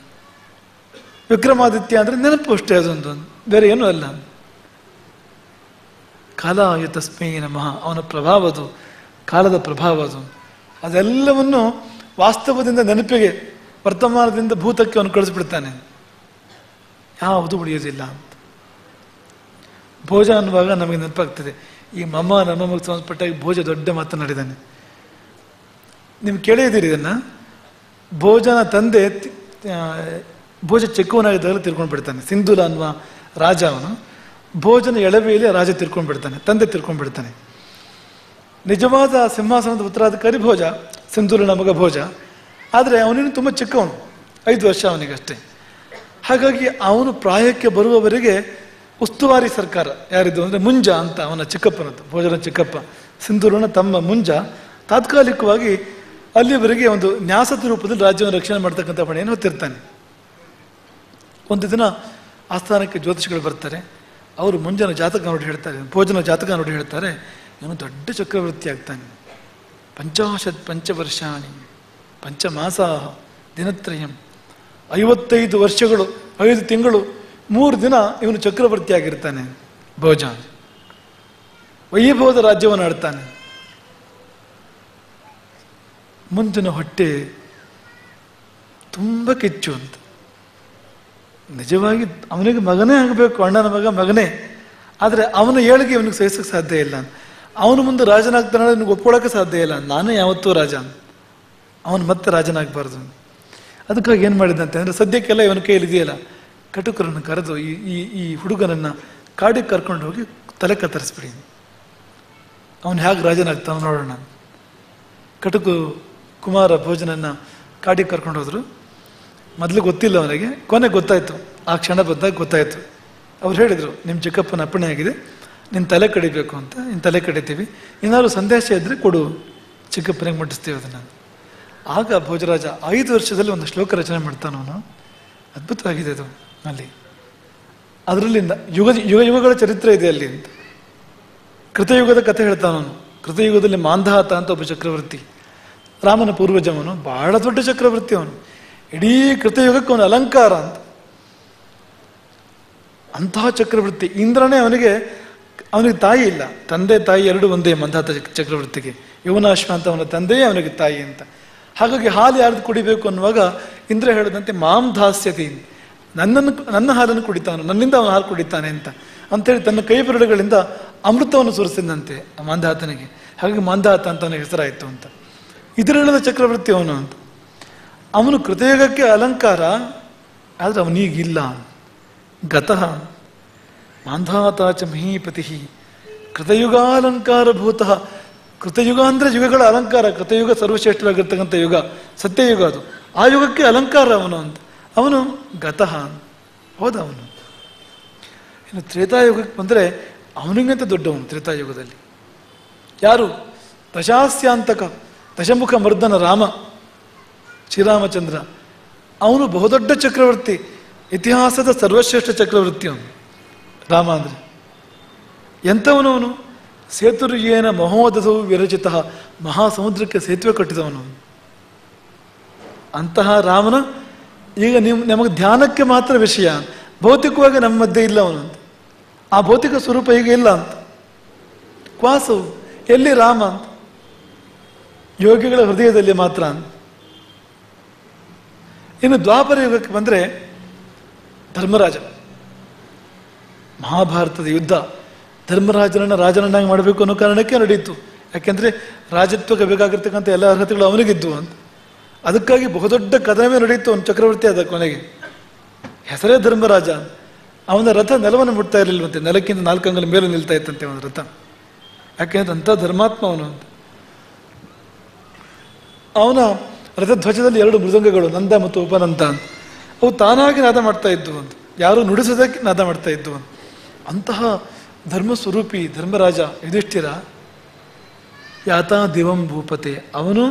[SPEAKER 1] ವಿಕ್ರಮಾದಿತ್ಯ ಅಂದರೆ ನೆನಪು ಅಷ್ಟೇ ಅದೊಂದು, ಬೇರೆ ಏನೂ ಅಲ್ಲ. ಕಾಲಾಯ ತಸ್ಮೈ ನಮಃ, ಅವನ ಪ್ರಭಾವದು, ಕಾಲದ ಪ್ರಭಾವದು. ಅದೆಲ್ಲವನ್ನು ವಾಸ್ತವದಿಂದ ನೆನಪಿಗೆ, ವರ್ತಮಾನದಿಂದ ಭೂತಕ್ಕೆ ಅವನು ಕಳಿಸ್ಬಿಡ್ತಾನೆ, ಯಾವುದು ಉಳಿಯೋದಿಲ್ಲ ಅಂತ. ಭೋಜ ಅನ್ನುವಾಗ ನಮಗೆ ನೆನಪಾಗ್ತದೆ, ಈ ಮಮ ನಮಗೆ ಸಂಬಂಧಪಟ್ಟಾಗ ಭೋಜ ದೊಡ್ಡ ಮಾತನಾಡಿದ್ದಾನೆ. ನೀವು ಕೇಳಿದ್ದೀರಿ ಇದನ್ನ. ಭೋಜನ ತಂದೆ ಭೋಜ ಚಿಕ್ಕವನಾಗಿದ್ದಾಗಲೇ ತಿರ್ಕೊಂಡು ಬಿಡ್ತಾನೆ. ಸಿಂಧೂಲ ಅನ್ನುವ ರಾಜ ಅವನು. ಭೋಜನ ಎಳವೆಯಲ್ಲಿ ರಾಜ ತಿರ್ಕೊಂಡು ಬಿಡ್ತಾನೆ, ತಂದೆ ತಿರ್ಕೊಂಡು ಬಿಡ್ತಾನೆ. ನಿಜವಾದ ಸಿಂಹಾಸನದ ಉತ್ತರಾಧಿಕಾರಿ ಭೋಜ, ಸಿಂಧೂಲನ ಮಗ ಭೋಜ. ಆದರೆ ಅವನಿನ್ನು ತುಂಬ ಚಿಕ್ಕವನು, 5 ವರ್ಷ ಅವನಿಗಷ್ಟೇ. ಹಾಗಾಗಿ ಅವನು ಪ್ರಾಯಕ್ಕೆ ಬರುವವರೆಗೆ ಉಸ್ತುವಾರಿ ಸರ್ಕಾರ ಯಾರಿದ್ದು ಅಂದರೆ ಮುಂಜ ಅಂತ, ಅವನ ಚಿಕ್ಕಪ್ಪನದ್ದು, ಭೋಜನ ಚಿಕ್ಕಪ್ಪ, ಸಿಂಧೂಲನ ತಮ್ಮ ಮುಂಜ ತಾತ್ಕಾಲಿಕವಾಗಿ ಅಲ್ಲಿವರೆಗೆ ಒಂದು ನ್ಯಾಸದ ರೂಪದಲ್ಲಿ ರಾಜ್ಯವನ್ನು ರಕ್ಷಣೆ ಮಾಡ್ತಕ್ಕಂಥ ಪಣೆಯನ್ನು ಹೊತ್ತಿರ್ತಾನೆ. ಒಂದು ದಿನ ಆಸ್ಥಾನಕ್ಕೆ ಜ್ಯೋತಿಷಿಗಳು ಬರ್ತಾರೆ. ಅವರು ಮುಂಜಾನೆ ಜಾತಕ ನೋಡಿ ಹೇಳ್ತಾರೆ, ಭೋಜನ ಜಾತಕ ನೋಡಿ ಹೇಳ್ತಾರೆ, ಇವನು ದೊಡ್ಡ ಚಕ್ರವರ್ತಿ ಆಗ್ತಾನೆ. 50 ಪಂಚವರ್ಷಾಣಿ ಪಂಚಮಾಸ ದಿನತ್ರಯಂ, 55 ವರ್ಷಗಳು 5 ತಿಂಗಳು 3 ದಿನ ಇವನು ಚಕ್ರವರ್ತಿ ಆಗಿರ್ತಾನೆ. ಭೋಜ ವೈಭವದ ರಾಜ್ಯವನ್ನು ಆಡ್ತಾನೆ. ಮುಂದಿನ ಹೊಟ್ಟೆ ತುಂಬ ಕಿಚ್ಚು ಅಂತ. ನಿಜವಾಗಿ ಅವನಿಗೆ ಮಗನೇ ಆಗಬೇಕು, ಅಣ್ಣನ ಮಗನೇ. ಆದರೆ ಅವನ ಏಳಿಗೆ ಇವನಿಗೆ ಸಹಿಸಕ್ಕೆ ಸಾಧ್ಯ ಇಲ್ಲ. ಅವನು ಮುಂದೆ ರಾಜನಾಗ್ತಾನೆ, ನನಗೆ ಒಪ್ಕೊಳ್ಳೋಕೆ ಸಾಧ್ಯ ಇಲ್ಲ. ನಾನೇ ಯಾವತ್ತೂ ರಾಜ, ಅವನು ಮತ್ತೆ ರಾಜನಾಗಬಾರ್ದು. ಅದಕ್ಕಾಗಿ ಏನು ಮಾಡಿದಂತೆ ಅಂದರೆ, ಸದ್ಯಕ್ಕೆಲ್ಲ ಇವನ ಕೈಯಲ್ಲಿ ಇದೆಯಲ್ಲ, ಕಟುಕರನ್ನು ಕರೆದು ಈ ಈ ಈ ಹುಡುಗನನ್ನು ಕಾಡಿಗೆ ಕರ್ಕೊಂಡು ಹೋಗಿ ತಲೆ ಕತ್ತರಿಸ್ಬಿಡಿ, ಅವನು ಹೇಗೆ ರಾಜನಾಗ್ತಾವ ನೋಡೋಣ. ಕಟುಕು ಕುಮಾರ ಭೋಜನನ್ನ ಕಾಡಿಗೆ ಕರ್ಕೊಂಡು ಹೋದ್ರು. ಮೊದಲು ಗೊತ್ತಿಲ್ಲ ಅವನಿಗೆ, ಕೊನೆಗೆ ಗೊತ್ತಾಯ್ತು. ಆ ಕ್ಷಣ ಬಂದಾಗ ಗೊತ್ತಾಯ್ತು. ಅವ್ರು ಹೇಳಿದರು, ನಿಮ್ಮ ಚಿಕ್ಕಪ್ಪನ ಅಪ್ಪಣೆ ಆಗಿದೆ, ನಿನ್ನ ತಲೆ ಕಡಿಬೇಕು ಅಂತ. ನಿನ್ನ ತಲೆ ಕಡಿತೀವಿ, ಏನಾದ್ರು ಸಂದೇಶ ಇದ್ದರೆ ಕೊಡು, ಚಿಕ್ಕಪ್ಪನಿಗೆ ಮುಟ್ಟಿಸ್ತೀವಿ ಅದನ್ನು. ಆಗ ಭೋಜರಾಜ 5 ವರ್ಷದಲ್ಲಿ ಒಂದು ಶ್ಲೋಕ ರಚನೆ ಮಾಡ್ತಾನವನು. ಅದ್ಭುತವಾಗಿದೆ ಅದು. ಅಲ್ಲಿ ಅದರಲ್ಲಿ ಯುಗಗಳ ಚರಿತ್ರೆ ಇದೆ ಅಲ್ಲಿ ಅಂತ. ಕೃತಯುಗದ ಕಥೆ ಹೇಳ್ತಾನವನು. ಕೃತಯುಗದಲ್ಲಿ ಮಾಂಧಾತ ಅಂತ ಒಬ್ಬ ಚಕ್ರವರ್ತಿ, ರಾಮನ ಪೂರ್ವಜವನು, ಬಹಳ ದೊಡ್ಡ ಚಕ್ರವರ್ತಿ ಅವನು. ಇಡೀ ಕೃತಯುಗಕ್ಕೆ ಅವನು ಅಲಂಕಾರ ಅಂತ. ಅಂತಹ ಚಕ್ರವರ್ತಿ ಇಂದ್ರನೇ ಅವನಿಗೆ ತಾಯಿ ಇಲ್ಲ, ತಂದೆ ತಾಯಿ ಎರಡು ಒಂದೇ. ಮಂಧಾತ ಚಕ್ರವರ್ತಿಗೆ ಯವನಾಶ್ವ ಅಂತ ಅವನ ತಂದೆಯೇ ಅವನಿಗೆ ತಾಯಿ ಅಂತ. ಹಾಗಾಗಿ ಹಾಲು ಯಾರ್ದು ಕುಡಿಬೇಕು ಅನ್ನುವಾಗ ಇಂದ್ರ ಹೇಳಿದಂತೆ ಮಾಂ ಧಾಸ್ಯತಿ, ನನ್ನ ಹಾಲನ್ನು ಕುಡಿತಾನು, ನನ್ನಿಂದ ಅವನು ಹಾಲು ಕುಡಿತಾನೆ ಅಂತೇಳಿ ತನ್ನ ಕೈ ಬೆರಳುಗಳಿಂದ ಅಮೃತವನ್ನು ಸುರಿಸಿದಂತೆ ಮಾಂಧಾತನಿಗೆ. ಹಾಗಾಗಿ ಮಾಂಧಾತ ಅಂತ ಅವನಿಗೆ ಹೆಸರಾಯಿತು ಅಂತ. ಇದರೆಲ್ಲದ ಚಕ್ರವರ್ತಿ ಅವನು ಅಂತ. ಅವನು ಕೃತಯುಗಕ್ಕೆ ಅಲಂಕಾರ, ಆದರೆ ಅವನೀಗಿಲ್ಲ. ಗತಃ ಮಾಂಧಾತಾಚ ಮಹೀಪತಿ ಕೃತಯುಗಾಲಂಕಾರ ಭೂತಃ. ಕೃತಯುಗ ಅಂದರೆ ಯುಗಗಳ ಅಲಂಕಾರ. ಕೃತಯುಗ ಸರ್ವಶ್ರೇಷ್ಠವಾಗಿರ್ತಕ್ಕಂಥ ಯುಗ, ಸತ್ಯಯುಗ ಅದು. ಆ ಯುಗಕ್ಕೆ ಅಲಂಕಾರ ಅವನು ಅಂತ. ಅವನು ಗತಃ ಹೋದ ಅವನು. ಇನ್ನು ತ್ರೇತಾಯುಗಕ್ಕೆ ಬಂದರೆ ಅವನಿಗಿಂತ ದೊಡ್ಡವನು ತ್ರೇತಾಯುಗದಲ್ಲಿ. ಯಾರು? ದಶಾಸ್ಯಾಂತಕ, ದಶಮುಖ ಮರ್ದನ ರಾಮ, ಶ್ರೀರಾಮಚಂದ್ರ. ಅವನು ಬಹುದೊಡ್ಡ ಚಕ್ರವರ್ತಿ, ಇತಿಹಾಸದ ಸರ್ವಶ್ರೇಷ್ಠ ಚಕ್ರವರ್ತಿ ಅವನು ರಾಮ ಅಂದರೆ. ಎಂಥವನು ಅವನು? ಸೇತುರ್ಯೇನ ಮಹೋದಸವು ವಿರಚಿತ, ಮಹಾಸಮುದ್ರಕ್ಕೆ ಸೇತುವೆ ಕಟ್ಟಿದವನು. ಅಂತಹ ರಾಮನ ಈಗ ನಮಗೆ ಧ್ಯಾನಕ್ಕೆ ಮಾತ್ರ ವಿಷಯ, ಭೌತಿಕವಾಗಿ ನಮ್ಮ ಮಧ್ಯೆ ಇಲ್ಲ ಅವನು ಅಂತ. ಆ ಭೌತಿಕ ಸ್ವರೂಪ ಈಗ ಇಲ್ಲ ಅಂತ. ಕ್ವಾಸವು ಎಲ್ಲಿ ರಾಮ ಅಂತ? ಯೋಗಿಗಳ ಹೃದಯದಲ್ಲಿ ಮಾತ್ರ ಅಂತ. ಇನ್ನು ದ್ವಾಪರ ಯುಗಕ್ಕೆ ಬಂದರೆ ಧರ್ಮರಾಜ. ಮಹಾಭಾರತದ ಯುದ್ಧ ಧರ್ಮರಾಜನನ್ನು ರಾಜನನ್ನಾಗಿ ಮಾಡಬೇಕು ಅನ್ನೋ ಕಾರಣಕ್ಕೆ ನಡೆಯಿತು. ಯಾಕೆಂದರೆ ರಾಜತ್ವಕ್ಕೆ ಬೇಕಾಗಿರ್ತಕ್ಕಂಥ ಎಲ್ಲ ಅರ್ಹತೆಗಳು ಅವನಿಗಿದ್ದು ಅಂತ. ಅದಕ್ಕಾಗಿ ಬಹುದೊಡ್ಡ ಕದನವೇ ನಡೆಯಿತು. ಅವನು ಚಕ್ರವರ್ತಿ ಆದ ಕೊನೆಗೆ. ಹೆಸರೇ ಧರ್ಮರಾಜ. ಅವನ ರಥ ನೆಲವನ್ನು ಮುಟ್ತಾ ಇರಲಿಲ್ವಂತೆ, ನೆಲಕ್ಕಿಂತ 4 ಅಂಗುಲ ಮೇಲೆ ನಿಲ್ತಾ ಇತ್ತಂತೆ ಅವನ ರಥ. ಯಾಕೆಂದ್ರೆ ಅಂಥ ಧರ್ಮಾತ್ಮ ಅವನು ಅಂತ. ಅವನ ರಥಧ್ವಜದಲ್ಲಿ 2 ಮೃದಂಗಗಳು, ನಂದ ಮತ್ತು ಉಪನಂದ ಅಂತ. ಅವು ತಾನಾಗಿ ನಾದ ಮಾಡ್ತಾ ಇದ್ವು ಅಂತ, ಯಾರು ನುಡಿಸೋದಕ್ಕೆ ನಾದ ಮಾಡ್ತಾ ಇದ್ವು ಅಂತ. ಅಂತಹ ಧರ್ಮಸ್ವರೂಪಿ ಧರ್ಮರಾಜ ಯುಧಿಷ್ಠಿರ. ಯಾತಾ ದಿವಂ ಭೂಪತೆ,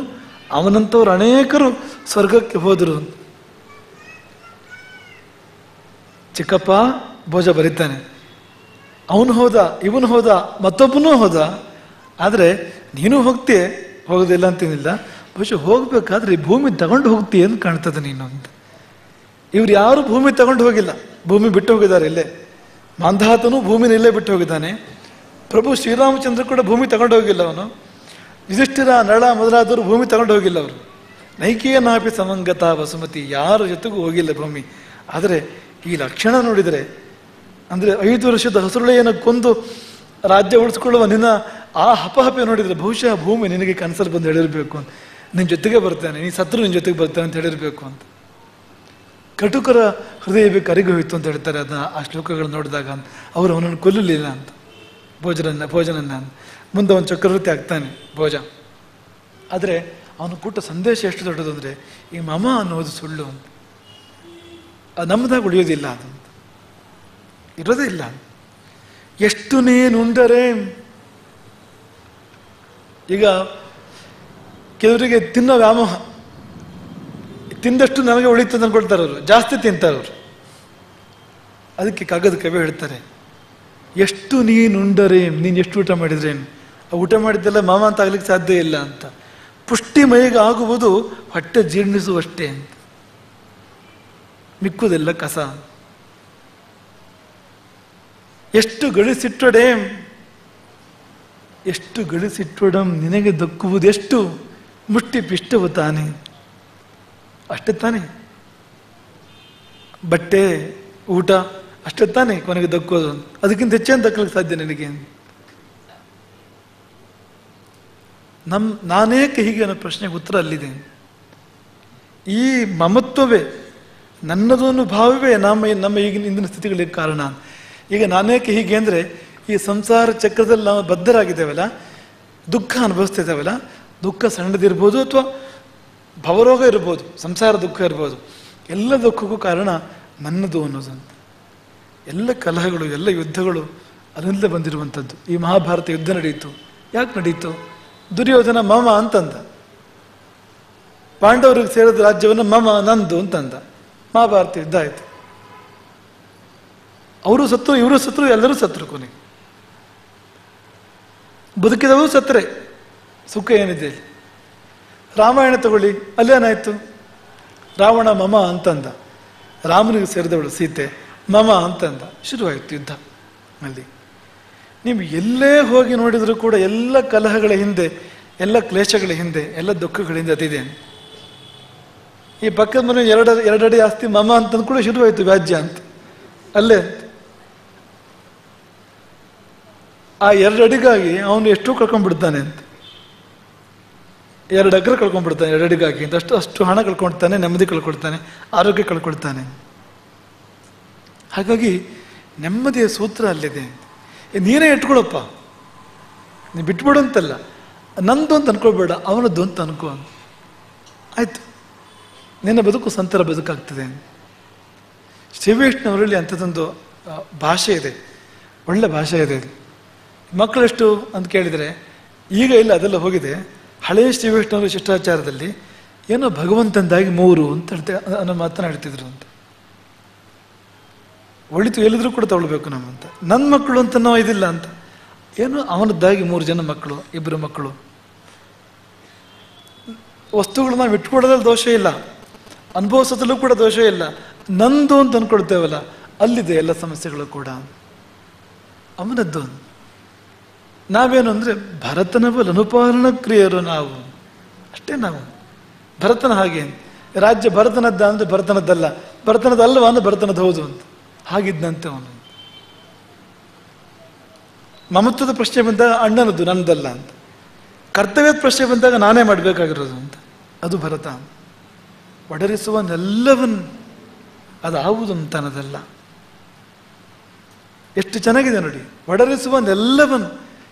[SPEAKER 1] ಅವನಂತವ್ರು ಅನೇಕರು ಸ್ವರ್ಗಕ್ಕೆ ಹೋದರು. ಚಿಕ್ಕಪ್ಪ ಭೋಜ ಬರೀತಾನೆ, ಅವನು ಹೋದ, ಇವನು ಹೋದ, ಮತ್ತೊಬ್ಬನೂ ಹೋದ. ಆದರೆ ನೀನು ಹೋಗ್ತೀಯ, ಹೋಗೋದಿಲ್ಲ ಅಂತೇನಿಲ್ಲ. ಬಹುಶಃ ಹೋಗ್ಬೇಕಾದ್ರೆ ಈ ಭೂಮಿ ತಗೊಂಡು ಹೋಗ್ತೀಯ ಅಂತ ಕಾಣ್ತದೆ ನೀನು ಅಂತ. ಇವ್ರು ಯಾರು ಭೂಮಿ ತಗೊಂಡು ಹೋಗಿಲ್ಲ, ಭೂಮಿ ಬಿಟ್ಟು ಹೋಗಿದ್ದಾರೆ ಇಲ್ಲೇ. ಮಾಂಧಾತನು ಭೂಮಿನ ಇಲ್ಲೇ ಬಿಟ್ಟು ಹೋಗಿದ್ದಾನೆ. ಪ್ರಭು ಶ್ರೀರಾಮಚಂದ್ರ ಕೂಡ ಭೂಮಿ ತಗೊಂಡು ಹೋಗಿಲ್ಲ ಅವನು. ಯುಧಿಷ್ಠಿರ, ನಳ ಮೊದಲಾದವರು ಭೂಮಿ ತಗೊಂಡು ಹೋಗಿಲ್ಲ ಅವರು. ನೈಕೇನಾಪಿ ಸಮಂಗತ ವಸುಮತಿ, ಯಾರ ಜೊತೆಗೂ ಹೋಗಿಲ್ಲ ಭೂಮಿ. ಆದರೆ ಈ ಲಕ್ಷಣ ನೋಡಿದರೆ, ಅಂದರೆ 5 ವರ್ಷದ ಹಸುಳೆಯನ್ನು ಕೊಂದು ರಾಜ್ಯ ಉಳಿಸ್ಕೊಳ್ಳುವ ನಿನ್ನ ಆ ಹಪಹಪೆ ನೋಡಿದರೆ ಬಹುಶಃ ಭೂಮಿ ನಿನಗೆ ಕನಸಲ್ಲಿ ಬಂದು ಹೇಳಿರಬೇಕು ಅಂತ. ನಿನ್ನ ಜೊತೆಗೆ ಬರ್ತಾನೆ, ನೀ ಸತ್ರು ನಿನ್ನ ಜೊತೆಗೆ ಬರ್ತಾನೆ ಅಂತ ಹೇಳಿರಬೇಕು ಅಂತ. ಕಟುಕರ ಹೃದಯ ಬೇಕು ಅರಿಗೂ ಹೋಯ್ತು ಅಂತ ಹೇಳ್ತಾರೆ ಅದನ್ನ ಆ ಶ್ಲೋಕಗಳು ನೋಡಿದಾಗ. ಅವರು ಅವನನ್ನು ಕೊಲ್ಲಲಿಲ್ಲ ಅಂತ, ಭೋಜನನ್ನ ಅಂತ. ಮುಂದೆ ಅವನು ಚಕ್ರವರ್ತಿ ಆಗ್ತಾನೆ ಭೋಜ. ಆದರೆ ಅವನು ಕೊಟ್ಟ ಸಂದೇಶ ಎಷ್ಟು ದೊಡ್ಡದು ಅಂದರೆ, ಈ ಮಮ ಅನ್ನೋದು ಸುಳ್ಳು ಅಂತ. ಅದು ನಮ್ಮದಾಗ ಉಳಿಯೋದಿಲ್ಲ, ಅದು ಇರೋದೇ ಇಲ್ಲ. ಎಷ್ಟು ನೀನುಂಡರೆ, ಈಗ ಕೆಲವರಿಗೆ ತಿನ್ನೋ ವ್ಯಾಮೋಹ, ತಿಂದಷ್ಟು ನಮಗೆ ಉಳಿತದೆ ಅಂದ್ಕೊಳ್ತಾರೆ ಅವರು, ಜಾಸ್ತಿ ತಿಂತಾರೆ ಅವರು. ಅದಕ್ಕೆ ಕಾಗದ ಕವಿ ಹೇಳ್ತಾರೆ, ಎಷ್ಟು ನೀನುಂಡರೆ, ನೀನು ಎಷ್ಟು ಊಟ ಮಾಡಿದ್ರೇನು, ಆ ಊಟ ಮಾಡಿದ್ದೆಲ್ಲ ಮಾಮ ಅಂತ ಆಗ್ಲಿಕ್ಕೆ ಸಾಧ್ಯ ಇಲ್ಲ ಅಂತ. ಪುಷ್ಟಿ ಮೈಗೆ ಆಗುವುದು ಹೊಟ್ಟೆ ಜೀರ್ಣಿಸುವಷ್ಟೇ ಅಂತ, ಮಿಕ್ಕುದೆಲ್ಲ ಕಸ. ಎಷ್ಟು ಗಳಿಸಿಟ್ಟೊಡೆಂ, ಎಷ್ಟು ಗಳಿಸಿಟ್ಟೊಡಂ ನಿನಗೆ ದಕ್ಕುವುದು ಎಷ್ಟು, ಮುಷ್ಟಿ ಪಿಷ್ಟವು ತಾನೆ. ಅಷ್ಟೇ ತಾನೆ, ಬಟ್ಟೆ ಊಟ ಅಷ್ಟೇ ತಾನೆ ಕೊನೆಗೆ ದಕ್ಕೋದು. ಅದಕ್ಕಿಂತ ಹೆಚ್ಚೇನು ದಕ್ಕಲಿಕ್ಕೆ ಸಾಧ್ಯ ನಿನಗೆ? ನಾನೇಕೆ ಹೀಗೆ ಅನ್ನೋ ಪ್ರಶ್ನೆಗೆ ಉತ್ತರ ಅಲ್ಲಿದೆ. ಈ ಮಮತ್ವವೇ ನನ್ನದು ಅನ್ನೋ ಭಾವವೇ ನಮ್ಮ ಈಗಿನ ಇಂದಿನ ಸ್ಥಿತಿಗಳಿಗೆ ಕಾರಣ. ಈಗ ನಾನೇಕೆ ಹೀಗೆ ಅಂದರೆ, ಈ ಸಂಸಾರ ಚಕ್ರದಲ್ಲಿ ನಾವು ಬದ್ಧರಾಗಿದ್ದೇವಲ್ಲ, ದುಃಖ ಅನುಭವಿಸ್ತಿದ್ದೇವಲ್ಲ, ದುಃಖ ಸಣ್ಣದಿರ್ಬೋದು ಅಥವಾ ಭವರೋಗ ಇರ್ಬೋದು, ಸಂಸಾರ ದುಃಖ ಇರ್ಬೋದು, ಎಲ್ಲ ದುಃಖಕ್ಕೂ ಕಾರಣ ನನ್ನದು ಅನ್ನೋದಂತ. ಎಲ್ಲ ಕಲಹಗಳು, ಎಲ್ಲ ಯುದ್ಧಗಳು ಅದರಿಂದಲೇ ಬಂದಿರುವಂಥದ್ದು. ಈ ಮಹಾಭಾರತ ಯುದ್ಧ ನಡೆಯಿತು. ಯಾಕೆ ನಡೀತು? ದುರ್ಯೋಧನ ಮಮ ಅಂತಂದ, ಪಾಂಡವರಿಗೆ ಸೇರಿದ ರಾಜ್ಯವನ್ನು ಮಮ ನಂದು ಅಂತಂದ. ಮಹಾಭಾರತ ಯುದ್ಧ ಆಯಿತು. ಅವರು ಸತ್ರು, ಇವರು ಸತ್ರು, ಎಲ್ಲರೂ ಸತ್ರು. ಕೊನೆಗೆ ಬದುಕಿದವರು ಸತ್ತರೆ ಸುಖ ಏನಿದೆ? ರಾಮಾಯಣ ತಗೊಳ್ಳಿ, ಅಲ್ಲೇನಾಯ್ತು? ರಾವಣ ಮಮ ಅಂತಂದ, ರಾಮನಿಗೆ ಸೇರಿದವಳು ಸೀತೆ ಮಮ ಅಂತಂದ, ಶುರುವಾಯಿತು ಯುದ್ಧ. ಅಲ್ಲಿ ನೀವು ಎಲ್ಲೇ ಹೋಗಿ ನೋಡಿದರೂ ಕೂಡ ಎಲ್ಲ ಕಲಹಗಳ ಹಿಂದೆ, ಎಲ್ಲ ಕ್ಲೇಶಗಳ ಹಿಂದೆ, ಎಲ್ಲ ದುಃಖಗಳ ಹಿಂದೆ ಅದಿದೆ. ಈ ಪಕ್ಕದ ಮನೆ ಎರಡಡಿ ಆಸ್ತಿ ಮಮ ಅಂತಂದು ಕೂಡ ಶುರುವಾಯಿತು ವ್ಯಾಜ್ಯ ಅಂತ. ಅಲ್ಲೇ ಆ 2 ಅಡಿಗಾಗಿ ಅವನು ಎಷ್ಟು ಕಳ್ಕೊಂಡ್ಬಿಡ್ತಾನೆ ಅಂತ. 2 ಎಕರೆ ಕಳ್ಕೊಂಡ್ಬಿಡ್ತಾನೆ 2 ಅಡಿಗಾಗಿ ಅಂತ. ಅಷ್ಟು ಹಣ ಕಳ್ಕೊಳ್ತಾನೆ, ನೆಮ್ಮದಿ ಕಳ್ಕೊಳ್ತಾನೆ, ಆರೋಗ್ಯ ಕಳ್ಕೊಳ್ತಾನೆ. ಹಾಗಾಗಿ ನೆಮ್ಮದಿಯ ಸೂತ್ರ ಅಲ್ಲಿದೆ. ನೀನೇ ಇಟ್ಕೊಳಪ್ಪ, ನೀ ಬಿಟ್ಬಿಡು ಅಂತಲ್ಲ, ನಂದು ಅಂತ ಅನ್ಕೊಳ್ಬೇಡ, ಅವನದ್ದು ಅಂತ ಅನ್ಕೋ. ಆಯ್ತು, ನಿನ್ನ ಬದುಕು ಸಂತರ ಬದುಕಾಗ್ತದೆ. ಶ್ರೀವೈಷ್ಣವರಲ್ಲಿ ಅಂಥದ್ದೊಂದು ಭಾಷೆ ಇದೆ, ಒಳ್ಳೆ ಭಾಷೆ ಇದೆ. ಮಕ್ಕಳೆಷ್ಟು ಅಂತ ಕೇಳಿದರೆ, ಈಗ ಇಲ್ಲ, ಅದೆಲ್ಲ ಹೋಗಿದೆ. ಹಳೆಯ ಶ್ರೀವೈಷ್ಣವರ ಶಿಷ್ಟಾಚಾರದಲ್ಲಿ ಏನೋ ಭಗವಂತಂದಾಗಿ 3 ಅಂತ ಅನ್ನೋ ಮಾತನಾಡ್ತಿದ್ರು ಅಂತ. ಒಳಿತು ಎಲ್ಲಿದ್ರು ಕೂಡ ತಗೊಳ್ಬೇಕು ನಮ್ಮ ಅಂತ. ನನ್ನ ಮಕ್ಕಳು ಅಂತ ನಾವು ಇದಿಲ್ಲ ಅಂತ. ಏನು ಅವನದ್ದಾಗಿ 3 ಜನ ಮಕ್ಕಳು, 2 ಮಕ್ಕಳು. ವಸ್ತುಗಳು ನಾವು ಇಟ್ಕೊಡೋದ್ರಲ್ಲಿ ದೋಷ ಇಲ್ಲ, ಅನುಭವಿಸೋದ್ರಲ್ಲೂ ಕೂಡ ದೋಷ ಇಲ್ಲ. ನಂದು ಅಂತ ಅಂದ್ಕೊಳ್ತೇವಲ್ಲ, ಅಲ್ಲಿದೆ ಎಲ್ಲ ಸಮಸ್ಯೆಗಳು ಕೂಡ. ಅವನದ್ದು. ನಾವೇನು ಅಂದರೆ ಭರತನವಲ್ಲ ಅನುಪಾಲನ ಕ್ರಿಯರು ನಾವು, ಅಷ್ಟೇ. ನಾವು ಭರತನ ಹಾಗೆ. ರಾಜ್ಯ ಭರತನದ್ದ ಅಂದರೆ ಭರತನದ್ದಲ್ಲ, ಭರತನದಲ್ಲವ ಅಂದ್ರೆ ಭರತನದ್ದು ಹೌದು ಅಂತ. ಹಾಗಿದ್ದಂತೆ ಅವನು. ಮಮತ್ವದ ಪ್ರಶ್ನೆ ಬಂದಾಗ ಅಣ್ಣನದ್ದು, ನನ್ನದಲ್ಲ ಅಂತ. ಕರ್ತವ್ಯದ ಪ್ರಶ್ನೆ ಬಂದಾಗ ನಾನೇ ಮಾಡಬೇಕಾಗಿರೋದು ಅಂತ. ಅದು ಭರತ. ಒಡರಿಸುವನೆಲ್ಲವನ್ ಅದಾವುದು ತನ್ನದಲ್ಲ. ಎಷ್ಟು ಚೆನ್ನಾಗಿದೆ ನೋಡಿ. ಒಡರಿಸುವನೆಲ್ಲವನ್,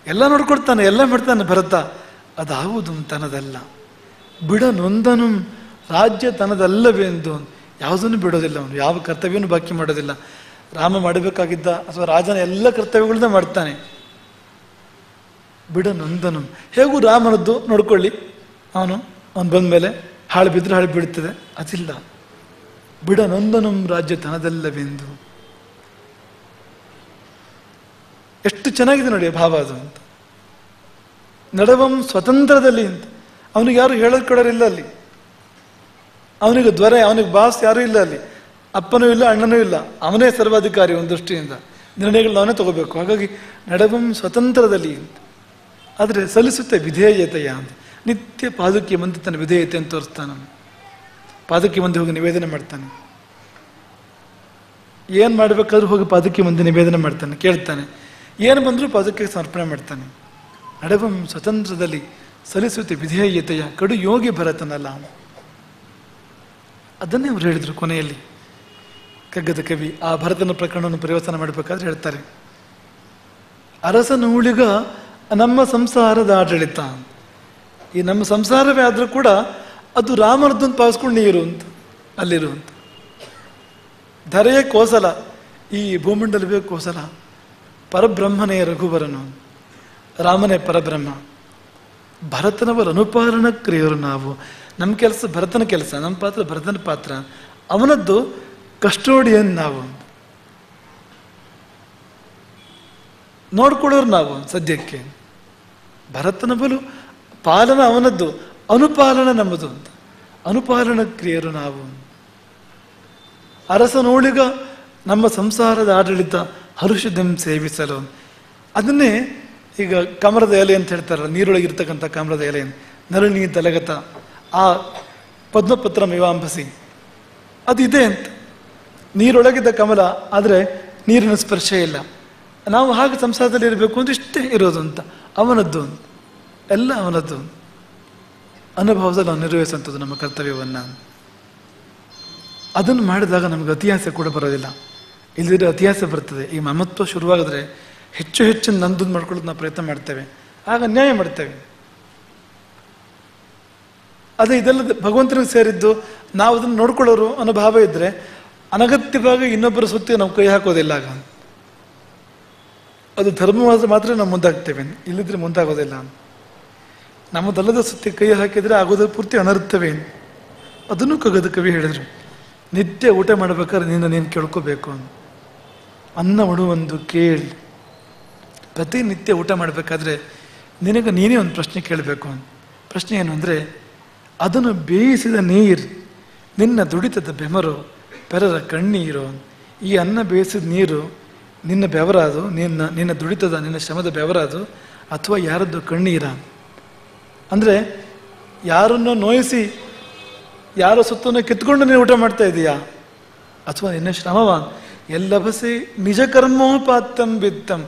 [SPEAKER 1] ಎಲ್ಲ ನೋಡ್ಕೊಡ್ತಾನೆ, ಎಲ್ಲ ಮಾಡ್ತಾನೆ ಭರತ. ಅದಾವುದು ತನ್ನದಲ್ಲ. ಬಿಡನೊಂದನು ರಾಜ್ಯ ತನ್ನದಲ್ಲವೆಂದು ಯಾವುದನ್ನು ಬಿಡೋದಿಲ್ಲ ಅವನು. ಯಾವ ಕರ್ತವ್ಯನೂ ಬಾಕಿ ಮಾಡೋದಿಲ್ಲ. ರಾಮ ಮಾಡಬೇಕಾಗಿದ್ದ ಅಥವಾ ರಾಜನ ಎಲ್ಲ ಕರ್ತವ್ಯಗಳನ್ನ ಮಾಡ್ತಾನೆ. ಬಿಡನೊಂದನು, ಹೇಗೂ ರಾಮನದ್ದು ನೋಡ್ಕೊಳ್ಳಿ, ಅವನು ಬಂದ ಮೇಲೆ ಹಾಳು ಬಿದ್ದರೆ ಹಾಳು ಬೀಳ್ತದೆ, ಅದಿಲ್ಲ. ಬಿಡನೊಂದನು ರಾಜ್ಯ ತನ್ನದಲ್ಲವೆಂದು. ಎಷ್ಟು ಚೆನ್ನಾಗಿದೆ ನೋಡಿ ಭಾವ ಅದು ಅಂತ. ನಡವಂ ಸ್ವತಂತ್ರದಲ್ಲಿ ಅಂತ. ಅವನಿಗೆ ಯಾರು ಹೇಳೋದು ಕೊಡೋರಿಲ್ಲ ಅಲ್ಲಿ. ಅವನಿಗೆ ದೊರೆ, ಅವನಿಗೆ ಬಾಸ್ ಯಾರೂ ಇಲ್ಲ ಅಲ್ಲಿ. ಅಪ್ಪನೂ ಇಲ್ಲ, ಅಣ್ಣನೂ ಇಲ್ಲ. ಅವನೇ ಸರ್ವಾಧಿಕಾರಿ ಒಂದು ದೃಷ್ಟಿಯಿಂದ. ನಿರ್ಣಯಗಳನ್ನ ಅವನೇ ತಗೋಬೇಕು. ಹಾಗಾಗಿ ನಡವಂ ಸ್ವತಂತ್ರದಲ್ಲಿ ಅಂತ. ಆದರೆ ಸಲ್ಲಿಸುತ್ತೆ ವಿಧೇಯತೆಯ ಅಂತ. ನಿತ್ಯ ಪಾದುಕೆ ಮುಂದೆ ತನ್ನ ವಿಧೇಯತೆ ಅಂತ ತೋರಿಸ್ತಾನೆ. ಪಾದುಕೆ ಮುಂದೆ ಹೋಗಿ ನಿವೇದನೆ ಮಾಡ್ತಾನೆ. ಏನು ಮಾಡಬೇಕಾದ್ರೂ ಹೋಗಿ ಪಾದುಕೆ ಮುಂದೆ ನಿವೇದನೆ ಮಾಡ್ತಾನೆ, ಕೇಳ್ತಾನೆ. ಏನು ಬಂದರೂ ಪಾದುಕೆ ಸಮರ್ಪಣೆ ಮಾಡ್ತಾನೆ. ನಡವಂ ಸ್ವತಂತ್ರದಲ್ಲಿ ಸಲ್ಲಿಸುತ್ತೆ ವಿಧೇಯತೆಯ ಕಡು ಯೋಗಿ ಭರತನಲ್ಲ. ಅದನ್ನೇ ಅವ್ರು ಹೇಳಿದರು ಕೊನೆಯಲ್ಲಿ. ಕಗ್ಗದ ಕವಿ ಆ ಭರತನ ಪ್ರಕರಣವನ್ನು ಪರಿವರ್ತನೆ ಮಾಡಬೇಕಾದ್ರೆ ಹೇಳ್ತಾರೆ, ಅರಸನ ಉಳಿಗ ನಮ್ಮ ಸಂಸಾರದ ಆಡಳಿತ. ಈ ನಮ್ಮ ಸಂಸಾರವೇ ಆದರೂ ಕೂಡ ಅದು ರಾಮನದ್ದನ್ನು ಪಾವಿಸ್ಕೊಂಡು ನೀರು ಅಂತ ಅಲ್ಲಿರುವಂತ. ಧರೆಯೇ ಕೋಸಲ, ಈ ಭೂಮಂಡಲವೇ ಕೋಸಲ. ಪರಬ್ರಹ್ಮನೇ ರಘುವರನು, ರಾಮನೇ ಪರಬ್ರಹ್ಮ. ಭರತನವರ ಅನುಪಾಲನ ಕ್ರಿಯರು ನಾವು. ನಮ್ಮ ಕೆಲಸ ಭರತನ ಕೆಲಸ, ನಮ್ಮ ಪಾತ್ರ ಭರತನ ಪಾತ್ರ. ಅವನದ್ದು ಕಸ್ಟೋಡಿಯನ್ ನಾವು, ನೋಡ್ಕೊಳ್ಳೋರು ನಾವು. ಸದ್ಯಕ್ಕೆ ಭರತನ ಬಲು ಪಾಲನ ಅವನದ್ದು, ಅನುಪಾಲನ ನಮ್ಮದು ಅಂತ. ಅನುಪಾಲನ ಕ್ರಿಯರು ನಾವು. ಅರಸನೋಳಿಗ ನಮ್ಮ ಸಂಸಾರದ ಆಡಳಿತ ಹರುಷದಂ ಸೇವಿಸಲು. ಅದನ್ನೇ ಈಗ ಕಮರದ ಎಲೆ ಅಂತ ಹೇಳ್ತಾರಲ್ಲ, ನೀರೊಳಗಿರ್ತಕ್ಕಂಥ ಕಮರದ ಎಲೆ, ನರಳಿ ತಲಗತ, ಆ ಪದ್ಮಪತ್ರ ಮೇವಾಂಬಸಿ, ಅದು ಇದೆ ಅಂತ. ನೀರೊಳಗಿದ್ದ ಕಮಲ, ಆದರೆ ನೀರಿನ ಸ್ಪರ್ಶ ಇಲ್ಲ. ನಾವು ಹಾಗೆ ಸಂಸಾರದಲ್ಲಿ ಇರಬೇಕು ಅಂತ ಇಷ್ಟೇ ಇರೋದು ಅಂತ. ಅವನದ್ದು ಎಲ್ಲ ಅವನದ್ದು. ಅನುಭವದಲ್ಲಿ ನಾವು ನಿರ್ವಹಿಸುವಂಥದ್ದು ನಮ್ಮ ಕರ್ತವ್ಯವನ್ನು. ಅದನ್ನು ಮಾಡಿದಾಗ ನಮಗೆ ಅತಿಯಾಸೆ ಕೂಡ ಬರೋದಿಲ್ಲ. ಇಲ್ಲದಿದ್ರೆ ಅತಿಯಾಸೆ ಬರ್ತದೆ. ಈ ಮಮತ್ವ ಶುರುವಾಗಿದ್ರೆ ಹೆಚ್ಚು ಹೆಚ್ಚು ನಂದು ಮಾಡ್ಕೊಳ್ಳೋದು ನಾವು ಪ್ರಯತ್ನ ಮಾಡ್ತೇವೆ, ಆಗ ಅನ್ಯಾಯ ಮಾಡ್ತೇವೆ. ಅದೇ ಇದೆಲ್ಲ ಭಗವಂತನಿಗೆ ಸೇರಿದ್ದು, ನಾವು ಅದನ್ನು ನೋಡ್ಕೊಳ್ಳೋರು ಅನ್ನೋ ಭಾವ ಇದ್ದರೆ ಅನಗತ್ಯವಾಗಿ ಇನ್ನೊಬ್ಬರ ಸುತ್ತಿ ನಾವು ಕೈ ಹಾಕೋದಿಲ್ಲ. ಆಗ ಅದು ಧರ್ಮವಾದ ಮಾತ್ರ ನಾವು ಮುಂದಾಗ್ತೇವೆ, ಇಲ್ಲಿದ್ರೆ ಮುಂದಾಗೋದಿಲ್ಲ. ನಮ್ಮದಲ್ಲದ ಸುತ್ತಿ ಕೈ ಹಾಕಿದರೆ ಆಗೋದು ಪೂರ್ತಿ ಅನರ್ಥವೇ. ಅದನ್ನು ಕಗದ ಕವಿ ಹೇಳಿದರು, ನಿತ್ಯ ಊಟ ಮಾಡ್ಬೇಕಾದ್ರೆ ನೀನು ಕೇಳ್ಕೋಬೇಕು. ಅನ್ನ ಉಣುವೊಂದು ಕೇಳಿ, ಪ್ರತಿನಿತ್ಯ ಊಟ ಮಾಡಬೇಕಾದ್ರೆ ನಿನಗೆ ನೀನೇ ಒಂದು ಪ್ರಶ್ನೆ ಕೇಳಬೇಕು. ಪ್ರಶ್ನೆ ಏನು ಅಂದರೆ, ಅದನ್ನು ಬೇಯಿಸಿದ ನೀರು ನಿನ್ನ ದುಡಿತದ ಬೆಮರು, ಪೆರರ ಕಣ್ಣೀರು. ಈ ಅನ್ನ ಬೇಯಿಸಿದ ನೀರು ನಿನ್ನ ಬೆವರಾದು, ನಿನ್ನ ದುಡಿತದ ನಿನ್ನ ಶ್ರಮದ ಬೆವರಾದು, ಅಥವಾ ಯಾರದ್ದು ಕಣ್ಣೀರ? ಅಂದರೆ ಯಾರನ್ನು ನೋಯಿಸಿ ಯಾರೋ ಸುತ್ತನ್ನು ಕಿತ್ಕೊಂಡು ನೀನು ಊಟ ಮಾಡ್ತಾ ಇದೀಯಾ, ಅಥವಾ ನಿನ್ನ ಶ್ರಮವ? ಎಲ್ಲ ಬಸಿ ನಿಜ ಕರ್ಮೋಪಾತಂ ಬಿತ್ತಂ.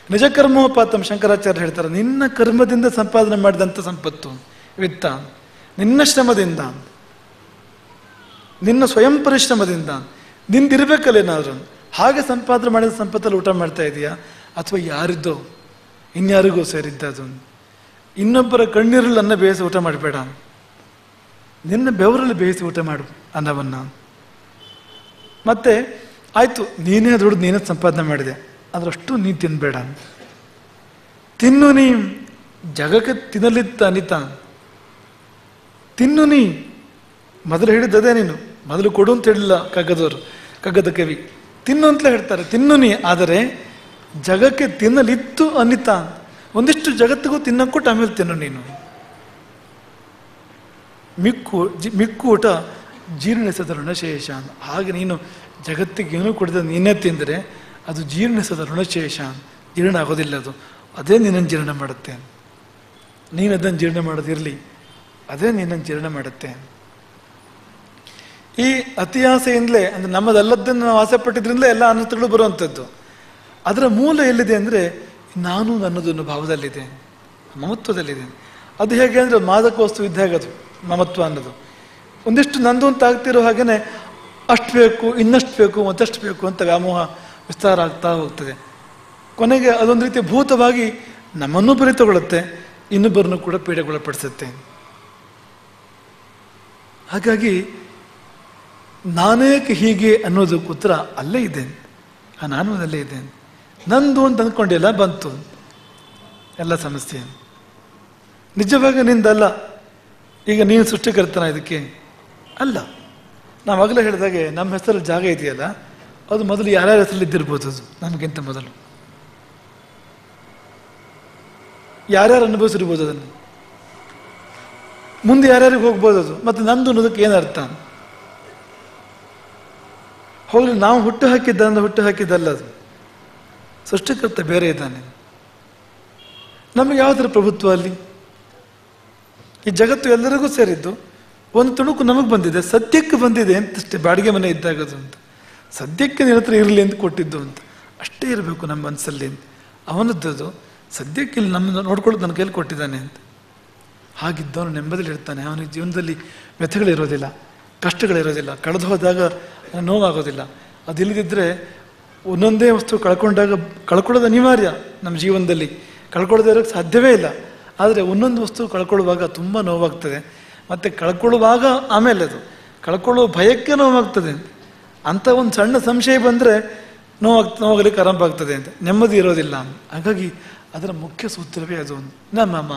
[SPEAKER 1] ನಿಜ ಕರ್ಮೋಪಾತಂ ಶಂಕರಾಚಾರ್ಯ ಹೇಳ್ತಾರೆ, ನಿನ್ನ ಕರ್ಮದಿಂದ ಸಂಪಾದನೆ ಮಾಡಿದಂಥ ಸಂಪತ್ತು ವಿತ್ತ, ನಿನ್ನ ಶ್ರಮದಿಂದ, ನಿನ್ನ ಸ್ವಯಂ ಪರಿಶ್ರಮದಿಂದ ನಿಂದಿರ್ಬೇಕಲ್ಲೇನಾದ್ರು. ಹಾಗೆ ಸಂಪಾದನೆ ಮಾಡಿದ ಸಂಪತ್ತಲ್ಲಿ ಊಟ ಮಾಡ್ತಾ ಇದೆಯಾ, ಅಥವಾ ಯಾರಿದ್ದೋ ಇನ್ಯಾರಿಗೂ ಸೇರಿದ್ದದು? ಇನ್ನೊಬ್ಬರ ಕಣ್ಣೀರಲ್ಲಿ ಅನ್ನ ಬೇಯಿಸಿ ಊಟ ಮಾಡಬೇಡ, ನಿನ್ನ ಬೆವರಲ್ಲಿ ಬೇಯಿಸಿ ಊಟ ಮಾಡು ಅನ್ನವನ್ನ. ಮತ್ತೆ ಆಯ್ತು, ನೀನೇ ದುಡ್ದು ನೀನೇ ಸಂಪಾದನೆ ಮಾಡಿದೆ, ಅದರಷ್ಟು ನೀ ತಿನ್ಬೇಡ. ತಿನ್ನು ನೀ ಜಗಕ್ಕೆ ತಿನ್ನಲಿತ್ತ ಅನಿತ. ತಿನ್ನು ನೀ, ಮೊದಲು ಹೇಳಿದ್ದದೇ. ನೀನು ಮೊದಲು ಕೊಡು ಅಂತ ಹೇಳಿಲ್ಲ ಕಗ್ಗದ ಕವಿ, ತಿನ್ನು ಅಂತಲೇ ಹೇಳ್ತಾರೆ. ತಿನ್ನು ನೀ, ಆದರೆ ಜಗಕ್ಕೆ ತಿನ್ನಲಿತ್ತು ಅನಿತ. ಒಂದಿಷ್ಟು ಜಗತ್ತಿಗೂ ತಿನ್ನಕ್ಕೊಟ್ಟು ಆಮೇಲೆ ತಿನ್ನು ನೀನು. ಮಿಕ್ಕು ಊಟ ಜೀರ್ಣಿಸದ ಋಣಶೇಷ. ಹಾಗೆ ನೀನು ಜಗತ್ತಿಗೆ ಏನೂ ಕೊಡದ ನೀನೇ ತಿಂದರೆ ಅದು ಜೀರ್ಣಿಸದ ಋಣಶೇಷ, ಜೀರ್ಣ ಆಗೋದಿಲ್ಲ. ಅದೇ ನಿನ್ನನ್ನು ಜೀರ್ಣ ಮಾಡುತ್ತೆ. ನೀನು ಅದನ್ನು ಜೀರ್ಣ ಮಾಡೋದಿರಲಿ, ಅದೇ ನಿನ್ನನ್ನು ಜೀರ್ಣ ಮಾಡುತ್ತೆ. ಈ ಅತಿ ಆಸೆಯಿಂದಲೇ, ಅಂದರೆ ನಮ್ಮದಲ್ಲದನ್ನು ನಾವು ಆಸೆ ಪಟ್ಟಿದ್ರಿಂದಲೇ ಎಲ್ಲ ಅನರ್ಥಗಳು ಬರುವಂಥದ್ದು. ಅದರ ಮೂಲ ಎಲ್ಲಿದೆ ಅಂದರೆ, ನಾನು ನನ್ನದನ್ನು ಭಾವದಲ್ಲಿದೆ, ಮಮತ್ವದಲ್ಲಿದೆ. ಅದು ಹೇಗೆ ಅಂದರೆ, ಮಾದಕ ವಸ್ತು ಇದ್ದ ಹಾಗೆ ಅದು ಮಮತ್ವ ಅನ್ನೋದು. ಒಂದಿಷ್ಟು ನಂದು ಅಂತ ಆಗ್ತಿರೋ ಹಾಗೇನೆ ಅಷ್ಟು ಬೇಕು, ಇನ್ನಷ್ಟು ಬೇಕು, ಮತ್ತಷ್ಟು ಬೇಕು ಅಂತ ವ್ಯಾಮೋಹ ವಿಸ್ತಾರ ಆಗ್ತಾ ಹೋಗ್ತದೆ. ಕೊನೆಗೆ ಅದೊಂದು ರೀತಿ ಭೂತವಾಗಿ ನಮ್ಮನ್ನು ಬರಿ ತಗೊಳುತ್ತೆ, ಇನ್ನೊಬ್ಬರನ್ನು ಕೂಡ ಪೀಡೆಗೊಳಪಡಿಸುತ್ತೆ. ಹಾಗಾಗಿ ನಾನೇಕೆ ಹೀಗೆ ಅನ್ನೋದಕ್ಕೆ ಉತ್ತರ ಅಲ್ಲೇ ಇದೆ, ಆ ನಾನು ಅಲ್ಲೇ ಇದೆ. ನಂದು ಅಂತ ಅಂದ್ಕೊಂಡಿಲ್ಲ, ಬಂತು ಎಲ್ಲ ಸಮಸ್ಯೆ. ನಿಜವಾಗಿ ನಿಂದಲ್ಲ. ಈಗ ನೀನು ಸೃಷ್ಟಿಕರ್ತನ ಇದಕ್ಕೆ ಅಲ್ಲ. ನಾವಾಗಲೇ ಹೇಳಿದಾಗೆ ನಮ್ಮ ಹೆಸರಲ್ಲಿ ಜಾಗ ಇದೆಯಲ್ಲ, ಅದು ಮೊದಲು ಯಾರ್ಯಾರ ಹೆಸರಲ್ಲಿ ಇದ್ದಿರ್ಬೋದು. ಅದು ನಮಗಿಂತ ಮೊದಲು ಯಾರ್ಯಾರು ಅನುಭವಿಸಿರ್ಬೋದು ಅದನ್ನು, ಮುಂದೆ ಯಾರ್ಯಾರಿಗೆ ಹೋಗ್ಬೋದು ಅದು. ಮತ್ತು ನಂದು ಅನ್ನೋದಕ್ಕೆ ಏನರ್ಥ? ಹೋಗ್ಲಿ, ನಾವು ಹುಟ್ಟು ಹಾಕಿದ್ದಲ್ಲ ಅದು. ಸೃಷ್ಟಿಕರ್ತ ಬೇರೆ ಇದ್ದಾನೆ. ನಮಗೆ ಯಾವುದರ ಪ್ರಭುತ್ವ ಅಲ್ಲಿ? ಈ ಜಗತ್ತು ಎಲ್ಲರಿಗೂ ಸೇರಿದ್ದು. ಒಂದು ತುಣುಕು ನಮಗೆ ಬಂದಿದೆ, ಸದ್ಯಕ್ಕೆ ಬಂದಿದೆ ಅಂತಷ್ಟೇ. ಬಾಡಿಗೆ ಮನೆ ಇದ್ದಾಗದು ಅಂತ, ಸದ್ಯಕ್ಕೆ ನಿನ್ನ ಹತ್ರ ಇರಲಿ ಅಂತ ಕೊಟ್ಟಿದ್ದು ಅಂತ ಅಷ್ಟೇ ಇರಬೇಕು ನಮ್ಮ ಮನಸ್ಸಲ್ಲಿ. ಅವನದ್ದು ಸದ್ಯಕ್ಕೆ ಇಲ್ಲಿ ನಮ್ಮನ್ನು ನೋಡ್ಕೊಳ್ಳೋದು ನನ್ನ ಕೈಯಲ್ಲಿ ಕೊಟ್ಟಿದ್ದಾನೆ ಅಂತ. ಹಾಗಿದ್ದವನು ನೆಮ್ಮದಿಲಿ ಇರ್ತಾನೆ. ಅವನಿಗೆ ಜೀವನದಲ್ಲಿ ವ್ಯಥೆಗಳಿರೋದಿಲ್ಲ, ಕಷ್ಟಗಳಿರೋದಿಲ್ಲ, ಕಳೆದು ಹೋದಾಗ ನೋವಾಗೋದಿಲ್ಲ. ಅದಿಲ್ಲದಿದ್ದರೆ ಒಂದೊಂದೇ ವಸ್ತು ಕಳ್ಕೊಳ್ಳೋದು ಅನಿವಾರ್ಯ ನಮ್ಮ ಜೀವನದಲ್ಲಿ, ಕಳ್ಕೊಳ್ಳೋದೇ ಇರೋಕ್ಕೆ ಸಾಧ್ಯವೇ ಇಲ್ಲ. ಆದರೆ ಒಂದೊಂದು ವಸ್ತು ಕಳ್ಕೊಳ್ಳುವಾಗ ತುಂಬ ನೋವಾಗ್ತದೆ. ಮತ್ತು ಕಳ್ಕೊಳ್ಳುವಾಗ ಆಮೇಲೆ ಅದು ಕಳ್ಕೊಳ್ಳುವ ಭಯಕ್ಕೆ ನೋವಾಗ್ತದೆ. ಅಂಥ ಒಂದು ಸಣ್ಣ ಸಂಶಯ ಬಂದರೆ ನೋವಾಗಲಿಕ್ಕೆ ಆರಂಭ ಆಗ್ತದೆ ಅಂತ, ನೆಮ್ಮದಿ ಇರೋದಿಲ್ಲ. ಹಾಗಾಗಿ ಅದರ ಮುಖ್ಯ ಸೂತ್ರವೇ ಅದು, ನಮ್ಮಮ್ಮ.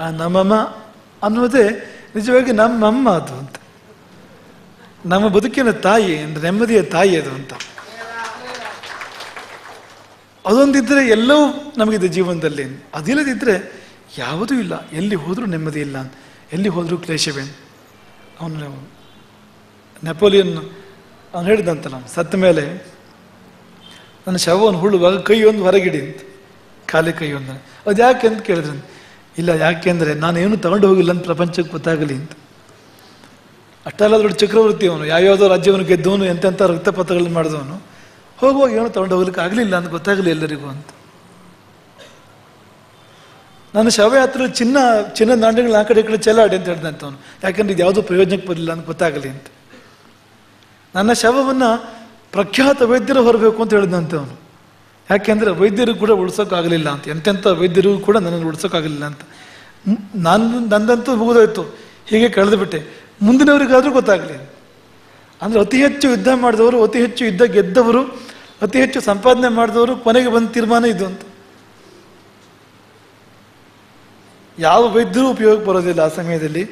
[SPEAKER 1] ಆ ನಮ್ಮಮ್ಮ ಅನ್ನೋದೇ ನಿಜವಾಗಿ ನಮ್ಮಮ್ಮ ಅದು ಅಂತ. ನಮ್ಮ ಬದುಕಿನ ತಾಯಿ ಅಂದರೆ ನೆಮ್ಮದಿಯ ತಾಯಿ ಅದು ಅಂತ. ಅದೊಂದಿದ್ರೆ ಎಲ್ಲವೂ ನಮಗಿದೆ ಜೀವನದಲ್ಲಿ. ಅದಿಲ್ಲದಿದ್ದರೆ ಯಾವುದೂ ಇಲ್ಲ. ಎಲ್ಲಿ ಹೋದರೂ ನೆಮ್ಮದಿ ಇಲ್ಲ, ಎಲ್ಲಿ ಹೋದರೂ ಕ್ಲೇಶವೇ. ಅವನು ನೆಪೋಲಿಯನ್ ಅವನು ಹೇಳಿದಂತಲ್ಲ, ಸತ್ತ ಮೇಲೆ ನನ್ನ ಶವವನ್ನು ಹುಳುವಾಗ ಕೈ ಒಂದು ಹೊರಗಿಡಿ ಅಂತ, ಖಾಲಿ ಕೈ ಒಂದು. ಅದು ಯಾಕೆ ಅಂತ ಕೇಳಿದ್ರೆ, ಇಲ್ಲ ಯಾಕೆಂದರೆ ನಾನೇನು ತಗೊಂಡು ಹೋಗಿಲ್ಲ ಅಂತ ಪ್ರಪಂಚಕ್ಕೆ ಗೊತ್ತಾಗಲಿ ಅಂತ. ಅಷ್ಟೆಲ್ಲ ದೊಡ್ಡ ಚಕ್ರವರ್ತಿ ಅವನು, ಯಾವ್ಯಾವುದೋ ರಾಜ್ಯವನ್ನು ಗೆದ್ದವನು, ಎಂತೆಂಥ ರಕ್ತಪಾತಗಳನ್ನು ಮಾಡಿದವನು, ಹೋಗುವಾಗ ಏನೋ ತಗೊಂಡು ಹೋಗ್ಲಿಕ್ಕೆ ಆಗಲಿಲ್ಲ ಅಂತ ಗೊತ್ತಾಗಲಿ ಎಲ್ಲರಿಗೂ ಅಂತ. ನನ್ನ ಶವಯಾತ್ರೆ ಚಿನ್ನದ ನಾಣ್ಯಗಳನ್ನ ಆ ಕಡೆ ಈ ಕಡೆ ಚೆಲ್ಲಾಡಿ ಅಂತ ಹೇಳ್ದಂಥವನು, ಯಾಕಂದ್ರೆ ಇದು ಯಾವುದೂ ಪ್ರಯೋಜನಕ್ಕೆ ಬರಲಿಲ್ಲ ಅಂತ ಗೊತ್ತಾಗಲಿ ಅಂತ. ನನ್ನ ಶವವನ್ನು ಪ್ರಖ್ಯಾತ ವೈದ್ಯರು ಹೊರಬೇಕು ಅಂತ ಹೇಳಿದಂತೆ ಅವನು. ಯಾಕೆಂದರೆ ವೈದ್ಯರು ಕೂಡ ಉಳಿಸೋಕ್ಕಾಗಲಿಲ್ಲ ಅಂತ, ಎಂತೆಂಥ ವೈದ್ಯರು ಕೂಡ ನನ್ನನ್ನು ಉಳಿಸೋಕ್ಕಾಗಲಿಲ್ಲ ಅಂತ. ನಂದಂತೂ ಮುಗಿದೋಯ್ತು, ಹೀಗೆ ಕಳೆದುಬಿಟ್ಟೆ, ಮುಂದಿನವರಿಗಾದರೂ ಗೊತ್ತಾಗಲಿ. ಅಂದರೆ ಅತಿ ಹೆಚ್ಚು ಯುದ್ಧ ಮಾಡಿದವರು, ಅತಿ ಹೆಚ್ಚು ಯುದ್ಧ ಗೆದ್ದವರು, ಅತಿ ಹೆಚ್ಚು ಸಂಪಾದನೆ ಮಾಡಿದವರು ಕೊನೆಗೆ ಬಂದ ತೀರ್ಮಾನ ಇದು ಅಂತ. ಯಾವ ವೈದ್ಯರು ಉಪಯೋಗಕ್ಕೆ ಬರೋದಿಲ್ಲ ಆ ಸಮಯದಲ್ಲಿ,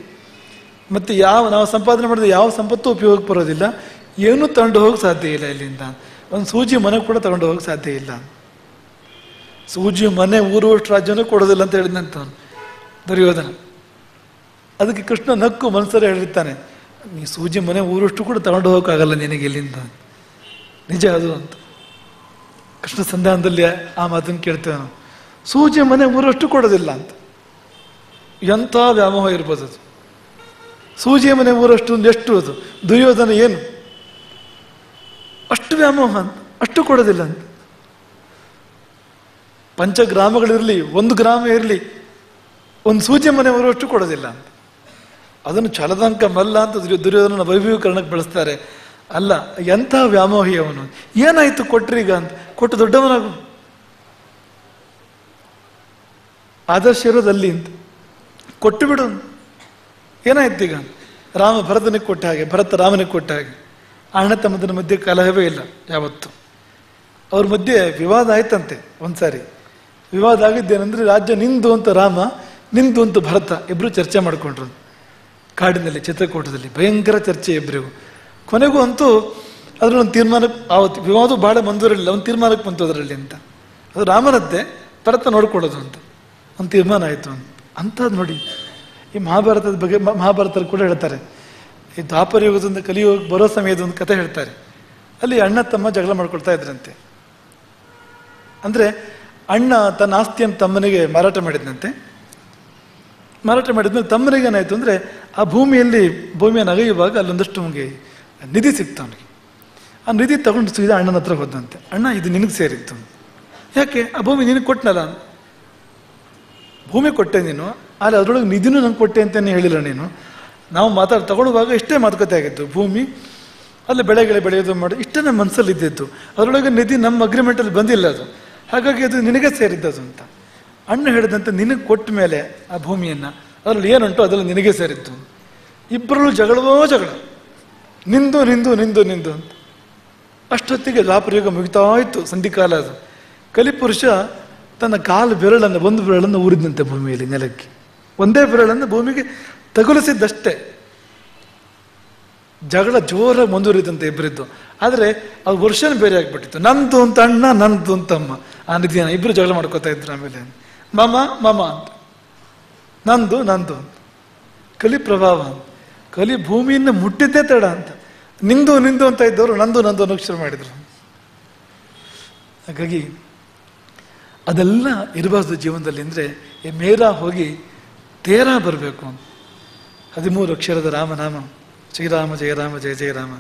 [SPEAKER 1] ಮತ್ತು ನಾವು ಸಂಪಾದನೆ ಮಾಡಿದ ಯಾವ ಸಂಪತ್ತು ಉಪಯೋಗಕ್ಕೆ ಬರೋದಿಲ್ಲ. ಏನೂ ತಗೊಂಡು ಹೋಗಕ್ಕೆ ಸಾಧ್ಯ ಇಲ್ಲ ಇಲ್ಲಿಂದ. ಒಂದು ಸೂಜಿ ಮನೆ ಕೂಡ ತಗೊಂಡು ಹೋಗಕ್ಕೆ ಸಾಧ್ಯ ಇಲ್ಲ. ಸೂಜಿ ಮನೆ ಊರುವಷ್ಟು ರಾಜ್ಯನೂ ಕೊಡೋದಿಲ್ಲ ಅಂತ ಹೇಳಿದಂತ ದುರ್ಯೋಧನ. ಅದಕ್ಕೆ ಕೃಷ್ಣ ನಕ್ಕು ಮನಸ್ಸಲ್ಲಿ ಹೇಳಿರ್ತಾನೆ, ನೀ ಸೂಜಿ ಮನೆ ಊರಷ್ಟು ಕೂಡ ತಗೊಂಡು ಹೋಗೋಕ್ಕಾಗಲ್ಲ ನಿನಗೆ ಇಲ್ಲಿಂದ. ನಿಜ ಅದು ಅಂತ ಕೃಷ್ಣ ಸಂಧಾನದಲ್ಲಿ ಆ ಮಾತನ್ನು ಕೇಳ್ತೇವೆ ನಾವು. ಸೂಜಿ ಮನೆ ಊರಷ್ಟು ಕೊಡೋದಿಲ್ಲ ಅಂತ. ಎಂಥ ವ್ಯಾಮೋಹ ಇರ್ಬೋದು ಅದು. ಸೂಜಿಯ ಮನೆ ಊರಷ್ಟು ಎಷ್ಟು ಅದು. ದುರ್ಯೋಧನ ಏನು ಅಷ್ಟು ವ್ಯಾಮೋಹ ಅಂತ, ಅಷ್ಟು ಕೊಡೋದಿಲ್ಲ ಅಂತ. ಪಂಚಗ್ರಾಮಗಳಿರಲಿ, 1 ಗ್ರಾಮ ಇರಲಿ, ಒಂದು ಸೂಜಿಯ ಮನೆ ಊರಷ್ಟು ಕೊಡೋದಿಲ್ಲ ಅಂತ. ಅದನ್ನು ಛಲದಂಕ ಮಲ್ಲ ಅಂತ ದುರ್ಯೋಧನ ವೈಭವೀಕರಣಕ್ಕೆ ಬಳಸ್ತಾರೆ. ಅಲ್ಲ, ಎಂಥ ವ್ಯಾಮೋಹಿ ಅವನು. ಏನಾಯ್ತು ಕೊಟ್ರೀಗ ಅಂತ. ಕೊಟ್ಟು ದೊಡ್ಡವನಾಗು, ಆದರ್ಶ ಇರೋದಲ್ಲಿ ಅಂತ ಕೊಟ್ಟು ಬಿಡು. ಏನಾಯ್ತು ಈಗ? ರಾಮ ಭರತನಿಗೆ ಕೊಟ್ಟ ಹಾಗೆ, ಭರತ ರಾಮನಿಗೆ ಕೊಟ್ಟ ಹಾಗೆ. ಅಣ್ಣ ತಮ್ಮದರ ಮಧ್ಯೆ ಕಲಹವೇ ಇಲ್ಲ ಯಾವತ್ತು. ಅವ್ರ ಮಧ್ಯೆ ವಿವಾದ ಆಯ್ತಂತೆ ಒಂದ್ಸಾರಿ. ವಿವಾದ ಆಗಿದ್ದೇನೆಂದ್ರೆ, ರಾಜ್ಯ ನಿಂದು ಅಂತ ರಾಮ, ನಿಂದು ಅಂತ ಭರತ ಇಬ್ರು ಚರ್ಚೆ ಮಾಡ್ಕೊಂಡ್ರು ಕಾಡಿನಲ್ಲಿ, ಚಿತ್ರಕೂಟದಲ್ಲಿ. ಭಯಂಕರ ಚರ್ಚೆ ಇಬ್ಬರಿಗೂ. ಕೊನೆಗೂ ಅಂತೂ ಅದ್ರೊಂದು ತೀರ್ಮಾನಕ್ಕೆ, ಆವತ್ತು ವಿವಾದ ಬಹಳ ಮುಂದುವರಿಲ್ಲ, ಒಂದು ತೀರ್ಮಾನಕ್ಕೆ ಬಂತು ಅದರಲ್ಲಿ ಅಂತ. ಅದು ರಾಮನದ್ದೇ, ಭರತ ನೋಡ್ಕೊಳ್ಳೋದು ಅಂತ ಒಂದು ತೀರ್ಮಾನ ಆಯಿತು ಅಂತ. ಅಂಥದ್ದು ನೋಡಿ, ಈ ಮಹಾಭಾರತದ ಬಗ್ಗೆ ಮಹಾಭಾರತದಲ್ಲಿ ಕೂಡ ಹೇಳ್ತಾರೆ. ಈ ದ್ವಾಪರ ಯುಗದಿಂದ ಕಲಿಯುಗ ಬರೋ ಸಮಯದ ಒಂದು ಕಥೆ ಹೇಳ್ತಾರೆ. ಅಲ್ಲಿ ಅಣ್ಣ ತಮ್ಮ ಜಗಳ ಮಾಡ್ಕೊಳ್ತಾ ಇದ್ರಂತೆ. ಅಂದರೆ ಅಣ್ಣ ತನ್ನ ಆಸ್ತಿಯನ್ನು ತಮ್ಮನಿಗೆ ಮಾರಾಟ ಮಾಡಿದ್ನಂತೆ. ಮಾರಾಟ ಮಾಡಿದ್ಮೇಲೆ ತಮ್ಮನಿಗೆ ಏನಾಯಿತು ಅಂದರೆ, ಆ ಭೂಮಿಯನ್ನು ಅಗೆಯುವಾಗ ಅಲ್ಲೊಂದಷ್ಟು ನಮಗೆ ನಿಧಿ ಸಿಕ್ತು ಅವನಿಗೆ. ಆ ನಿಧಿ ತಗೊಂಡು ಸೀದಾ ಅಣ್ಣನ ಹತ್ರ ಹೋದಂತೆ. ಅಣ್ಣ, ಇದು ನಿನಗೆ ಸೇರಿತ್ತು. ಯಾಕೆ? ಆ ಭೂಮಿ ನಿನಗೆ ಕೊಟ್ಟನಲ್ಲ. ಭೂಮಿ ಕೊಟ್ಟೆ ನೀನು, ಆದರೆ ಅದರೊಳಗೆ ನಿಧಿನೂ ನಂಗೆ ಕೊಟ್ಟೆ ಅಂತಲೇ ಹೇಳಿಲ್ಲ ನೀನು. ನಾವು ತಗೊಳ್ಳುವಾಗ ಇಷ್ಟೇ ಮಾತುಕತೆ ಆಗಿತ್ತು. ಭೂಮಿ ಅಲ್ಲಿ ಬೆಳೆಯೋದು ಮಾಡಿ ಇಷ್ಟೇ ನಮ್ಮ ಮನಸ್ಸಲ್ಲಿ ಇದ್ದಿದ್ದು. ಅದರೊಳಗೆ ನಿಧಿ ನಮ್ಮ ಅಗ್ರಿಮೆಂಟಲ್ಲಿ ಬಂದಿಲ್ಲ ಅದು. ಹಾಗಾಗಿ ಅದು ನಿನಗೆ ಸೇರಿದ್ದದು ಅಂತ ಅಣ್ಣ ಹೇಳಿದಂತೆ. ನಿನಗೆ ಕೊಟ್ಟ ಮೇಲೆ ಆ ಭೂಮಿಯನ್ನು, ಅದರಲ್ಲಿ ಏನುಂಟು ಅದರಲ್ಲಿ ನಿನಗೆ ಸೇರಿದ್ದು. ಇಬ್ಬರಲ್ಲೂ ಜಗಳ, ನಿಂದು ನಿಂದು ನಿಂದು ನಿಂದು ಅಂತ. ಅಷ್ಟೊತ್ತಿಗೆ ದ್ವಾಪರಯುಗ ಮುಗಿತಾ ಇತ್ತು, ಸಂಧಿಕಾಲ ಅದು. ಕಲಿಪುರುಷ ತನ್ನ ಒಂದು ಬೆರಳನ್ನು ಊರಿದಂತೆ ಭೂಮಿಯಲ್ಲಿ, ನೆಲಕ್ಕೆ. ಒಂದೇ ಬೆರಳನ್ನು ಭೂಮಿಗೆ ತಗುಲಿಸಿದ್ದಷ್ಟೇ. ಜಗಳ ಜೋರಾಗಿ ಮುಂದುವರಿದಂತೆ ಇಬ್ಬರಿದ್ದು. ಆದರೆ ಅದು ವರ್ಷನೇ ಬೇರೆ ಆಗಿಬಿಟ್ಟಿತ್ತು. ನಂದು ಅಂತ ಅಣ್ಣ, ನಂದು ಅಂತ ಅಮ್ಮ. ಆ ನಿಧಿಯನ್ನು ಇಬ್ಬರು ಜಗಳ ಮಾಡ್ಕೋತಾ ಇದ್ರು. ಆಮೇಲೆ ಮಮ ಮಮ ಅಂತ, ನಂದು ನಂದು ಅಂತ. ಕಲಿ ಪ್ರಭಾವ ಅಂತ. ಕಲಿ ಭೂಮಿಯನ್ನು ಮುಟ್ಟಿದ್ದೇ ತಡ ಅಂತ. ನಿಂದು ನಿಂದು ಅಂತ ಇದ್ದವರು ನಂದು ನಂದು ಅನ್ನೋಕೆ ಶುರು ಮಾಡಿದರು. ಹಾಗಾಗಿ ಅದೆಲ್ಲ ಇರಬಾರ್ದು ಜೀವನದಲ್ಲಿ. ಅಂದರೆ ಮೇರಾ ಹೋಗಿ ತೇರಾ ಬರಬೇಕು. 13 ಅಕ್ಷರದ ರಾಮನಾಮ, ಶ್ರೀರಾಮ ಜಯ ರಾಮ ಜಯ ಜಯ ರಾಮ.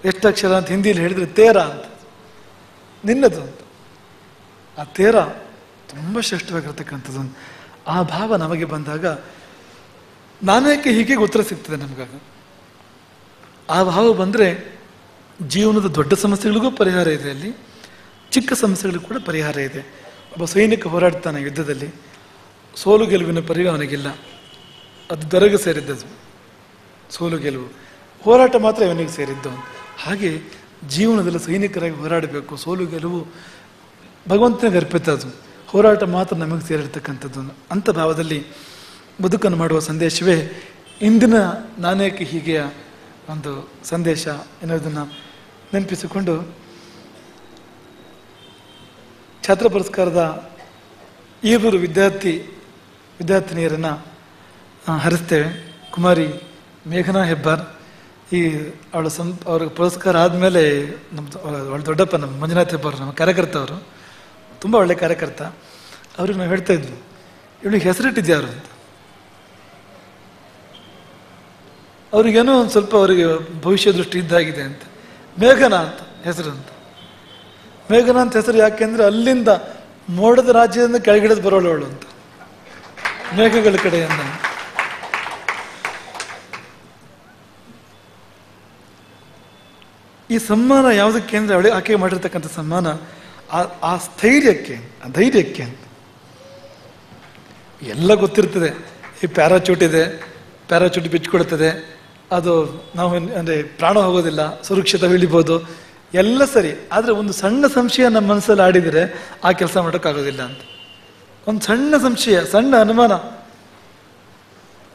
[SPEAKER 1] ಎಷ್ಟು ಅಕ್ಷರ ಅಂತ ಹಿಂದಿಯಲ್ಲಿ ಹೇಳಿದ್ರೆ ತೇರಾ ಅಂತ, ನಿನ್ನದು ಅಂತ. ಆ ತೇರಾ ತುಂಬ ಶ್ರೇಷ್ಠವಾಗಿರ್ತಕ್ಕಂಥದ್ದು. ಆ ಭಾವ ನಮಗೆ ಬಂದಾಗ ನಾನೇಕೆ ಹೀಗೆ ಉತ್ತರ ಸಿಗ್ತದೆ ನಮಗಾಗ. ಆ ಭಾವ ಬಂದರೆ ಜೀವನದ ದೊಡ್ಡ ಸಮಸ್ಯೆಗಳಿಗೂ ಪರಿಹಾರ ಇದೆ, ಅಲ್ಲಿ ಚಿಕ್ಕ ಸಮಸ್ಯೆಗಳಿಗೂ ಕೂಡ ಪರಿಹಾರ ಇದೆ. ಒಬ್ಬ ಸೈನಿಕ ಹೋರಾಡ್ತಾನೆ ಯುದ್ಧದಲ್ಲಿ, ಸೋಲು ಗೆಲುವಿನ ಪರಿವೆ ಅವನಿಗಿಲ್ಲ. ಅದು ದೊರೆಗೆ ಸೇರಿದ್ದದು ಸೋಲು ಗೆಲುವು, ಹೋರಾಟ ಮಾತ್ರ ಇವನಿಗೆ ಸೇರಿದ್ದು. ಹಾಗೆ ಜೀವನದಲ್ಲಿ ಸೈನಿಕರಾಗಿ ಹೋರಾಡಬೇಕು. ಸೋಲು ಗೆಲುವು ಭಗವಂತನಿಗೆ ಅರ್ಪಿತ, ಅದು ಹೋರಾಟ ಮಾತ್ರ ನಮಗೆ ಸೇರಿರ್ತಕ್ಕಂಥದ್ದು. ಅಂಥ ಭಾವದಲ್ಲಿ ಬದುಕನ್ನು ಮಾಡುವ ಸಂದೇಶವೇ ಇಂದಿನ ನಾನೇಕೆ ಹೀಗೆಯ ಒಂದು ಸಂದೇಶ ಎನ್ನುವುದನ್ನು ನೆನಪಿಸಿಕೊಂಡು ಛಾತ್ರ ಪುರಸ್ಕಾರದ ಈಗೂರು ವಿದ್ಯಾರ್ಥಿನಿಯರನ್ನು ಹರಿಸ್ತೇವೆ. ಕುಮಾರಿ ಮೇಘನಾ ಹೆಬ್ಬಾರ್. ಅವಳ ಪುರಸ್ಕಾರ ಆದಮೇಲೆ ಅವಳ ದೊಡ್ಡಪ್ಪ ನಮ್ಮ ಮಂಜುನಾಥ್ ಹೆಬ್ಬಾರ್, ನಮ್ಮ ಕಾರ್ಯಕರ್ತ, ಅವರು ತುಂಬ ಒಳ್ಳೆ ಕಾರ್ಯಕರ್ತ. ಅವ್ರಿಗೆ ನಾವು ಹೇಳ್ತಾ ಇದ್ವಿ, ಇವಳಿಗೆ ಹೆಸರಿಟ್ಟಿದ್ಯಾರು ಅಂತ. ಅವ್ರಿಗೇನೋ ಒಂದು ಸ್ವಲ್ಪ ಅವರಿಗೆ ಭವಿಷ್ಯ ದೃಷ್ಟಿ ಇದ್ದಾಗಿದೆ ಅಂತ. ಮೇಘನಾ ಅಂತ ಹೆಸರು ಅಂತ. ಮೇಘನಾ ಅಂತ ಹೆಸರು ಯಾಕೆಂದ್ರೆ ಅಲ್ಲಿಂದ ಮೋಡದ ರಾಜ್ಯದಿಂದ ಕೆಳಗಿಡದು ಬರೋಳವಳು ಅಂತ, ಮೇಘಗಳ ಕಡೆಯಿಂದ. ಈ ಸಮ್ಮಾನ ಯಾವುದಕ್ಕೆ ಅಂದರೆ ಅವಳಿಗೆ ಆಕೆ ಮಾಡಿರ್ತಕ್ಕಂಥ ಸಮ್ಮಾನ ಆ ಸ್ಥೈರ್ಯಕ್ಕೆ, ಆ ಧೈರ್ಯಕ್ಕೆ. ಎಲ್ಲ ಗೊತ್ತಿರ್ತದೆ, ಈ ಪ್ಯಾರಾಚೂಟ್ ಇದೆ, ಪ್ಯಾರಾಚೂಟ್ ಬಿಚ್ಕೊಳ್ತದೆ, ಅದು ನಾವು ಅಂದರೆ ಪ್ರಾಣ ಹೋಗೋದಿಲ್ಲ, ಸುರಕ್ಷಿತ ಇಳಿಬೋದು, ಎಲ್ಲ ಸರಿ. ಆದರೆ ಒಂದು ಸಣ್ಣ ಸಂಶಯ ನಮ್ಮ ಮನಸ್ಸಲ್ಲಿ ಆಡಿದರೆ ಆ ಕೆಲಸ ಮಾಡೋಕ್ಕಾಗೋದಿಲ್ಲ ಅಂತ. ಒಂದು ಸಣ್ಣ ಸಂಶಯ, ಸಣ್ಣ ಅನುಮಾನ,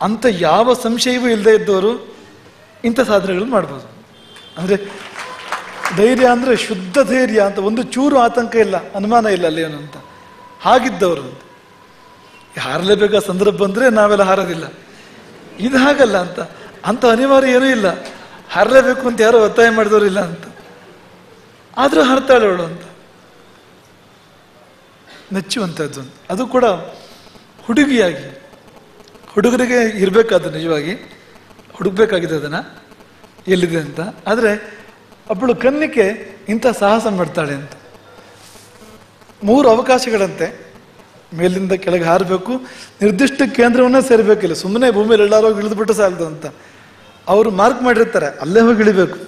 [SPEAKER 1] ಅಂತ ಯಾವ ಸಂಶಯವೂ ಇಲ್ಲದೆ ಇದ್ದವರು ಇಂಥ ಸಾಧನೆಗಳು ಮಾಡ್ಬೋದು. ಅಂದರೆ ಧೈರ್ಯ ಅಂದರೆ ಶುದ್ಧ ಧೈರ್ಯ ಅಂತ, ಒಂದು ಚೂರು ಆತಂಕ ಇಲ್ಲ, ಅನುಮಾನ ಇಲ್ಲ ಅಲ್ಲಿ ಏನು ಅಂತ, ಹಾಗಿದ್ದವರು ಅಂತ. ಹಾರಲೇಬೇಕಾದ ಸಂದರ್ಭ ಬಂದರೆ ನಾವೆಲ್ಲ ಹಾರೋದಿಲ್ಲ, ಇದು ಹಾಗಲ್ಲ ಅಂತ. ಅಂಥ ಅನಿವಾರ್ಯ ಏನೂ ಇಲ್ಲ, ಹಾರಲೇಬೇಕು ಅಂತ ಯಾರೋ ಒತ್ತಾಯ ಮಾಡಿದವರು ಇಲ್ಲ ಅಂತ, ಆದರೂ ಹಾರ್ತಾಳೆ ಅವಳು ಅಂತ ಮೆಚ್ಚುವಂಥದ್ದು. ಅದು ಕೂಡ ಹುಡುಗಿಯಾಗಿ. ಹುಡುಗರಿಗೆ ಇರಬೇಕಾದ ನಿಜವಾಗಿ ಹುಡುಕ್ಬೇಕಾಗಿದೆ ಅದನ್ನು ಎಲ್ಲಿದೆ ಅಂತ. ಆದರೆ ಒಬ್ಬಳು ಕನ್ನಿಕೆ ಇಂಥ ಸಾಹಸ ಮಾಡ್ತಾಳೆ ಅಂತ. 3 ಅವಕಾಶಗಳಂತೆ, ಮೇಲಿಂದ ಕೆಳಗೆ ಹಾರಬೇಕು, ನಿರ್ದಿಷ್ಟ ಕೇಂದ್ರವನ್ನೇ ಸೇರಬೇಕಿಲ್ಲ, ಸುಮ್ಮನೆ ಭೂಮಿಯಲ್ಲಿ ಎಲ್ಲಾರು ಇಳಿದ್ಬಿಟ್ಟು ಸಾಲದು ಅಂತ ಅವರು ಮಾರ್ಕ್ ಮಾಡಿರ್ತಾರೆ, ಅಲ್ಲೇ ಹೋಗಿ ಇಳಿಬೇಕು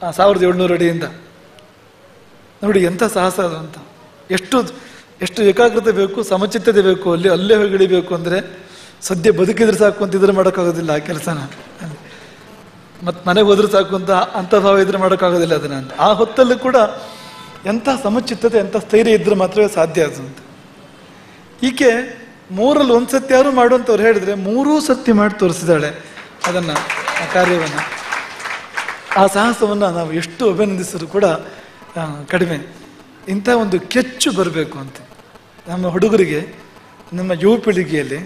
[SPEAKER 1] 1700 ಅಡಿಯಿಂದ. ನೋಡಿ ಎಂಥ ಸಾಹಸ ಅದು ಅಂತ. ಎಷ್ಟು ಏಕಾಗ್ರತೆ ಬೇಕು, ಸಮಚಿತ್ತತೆ ಬೇಕು, ಅಲ್ಲೇ ಹೋಗಿ ಇಳಿಬೇಕು ಅಂದರೆ ಸದ್ಯ ಬದುಕಿದ್ರೆ ಸಾಕು ಅಂತ ಇದ್ರೆ ಮಾಡೋಕ್ಕಾಗೋದಿಲ್ಲ ಆ ಕೆಲಸನ. ಮತ್ತು ಮನೆಗೆ ಹೋದ್ರೆ ಸಾಕು ಅಂತ ಅಂಥ ಭಾವ ಇದ್ರೆ ಮಾಡೋಕ್ಕಾಗೋದಿಲ್ಲ ಅದನ್ನ ಅಂತ. ಆ ಹೊತ್ತಲ್ಲೂ ಕೂಡ ಎಂಥ ಸಮಚಿತ್ತತೆ, ಎಂಥ ಸ್ಥೈರ್ಯ ಇದ್ರೆ ಮಾತ್ರವೇ ಸಾಧ್ಯ ಅದು ಅಂತ. ಈಕೆ 3ರಲ್ಲಿ 1 ಸತಿ ಯಾರು ಮಾಡುವಂಥವ್ರು ಹೇಳಿದ್ರೆ 3 ಸತಿ ಮಾಡಿ ತೋರಿಸಿದಾಳೆ ಅದನ್ನು, ಆ ಕಾರ್ಯವನ್ನು. ಆ ಸಾಹಸವನ್ನು ನಾವು ಎಷ್ಟು ಅಭಿನಂದಿಸಿದ್ರು ಕೂಡ ಕಡಿಮೆ. ಇಂಥ ಒಂದು ಕೆಚ್ಚು ಬರಬೇಕು ಅಂತ ನಮ್ಮ ಹುಡುಗರಿಗೆ, ನಮ್ಮ ಯುವ ಪೀಳಿಗೆಯಲ್ಲಿ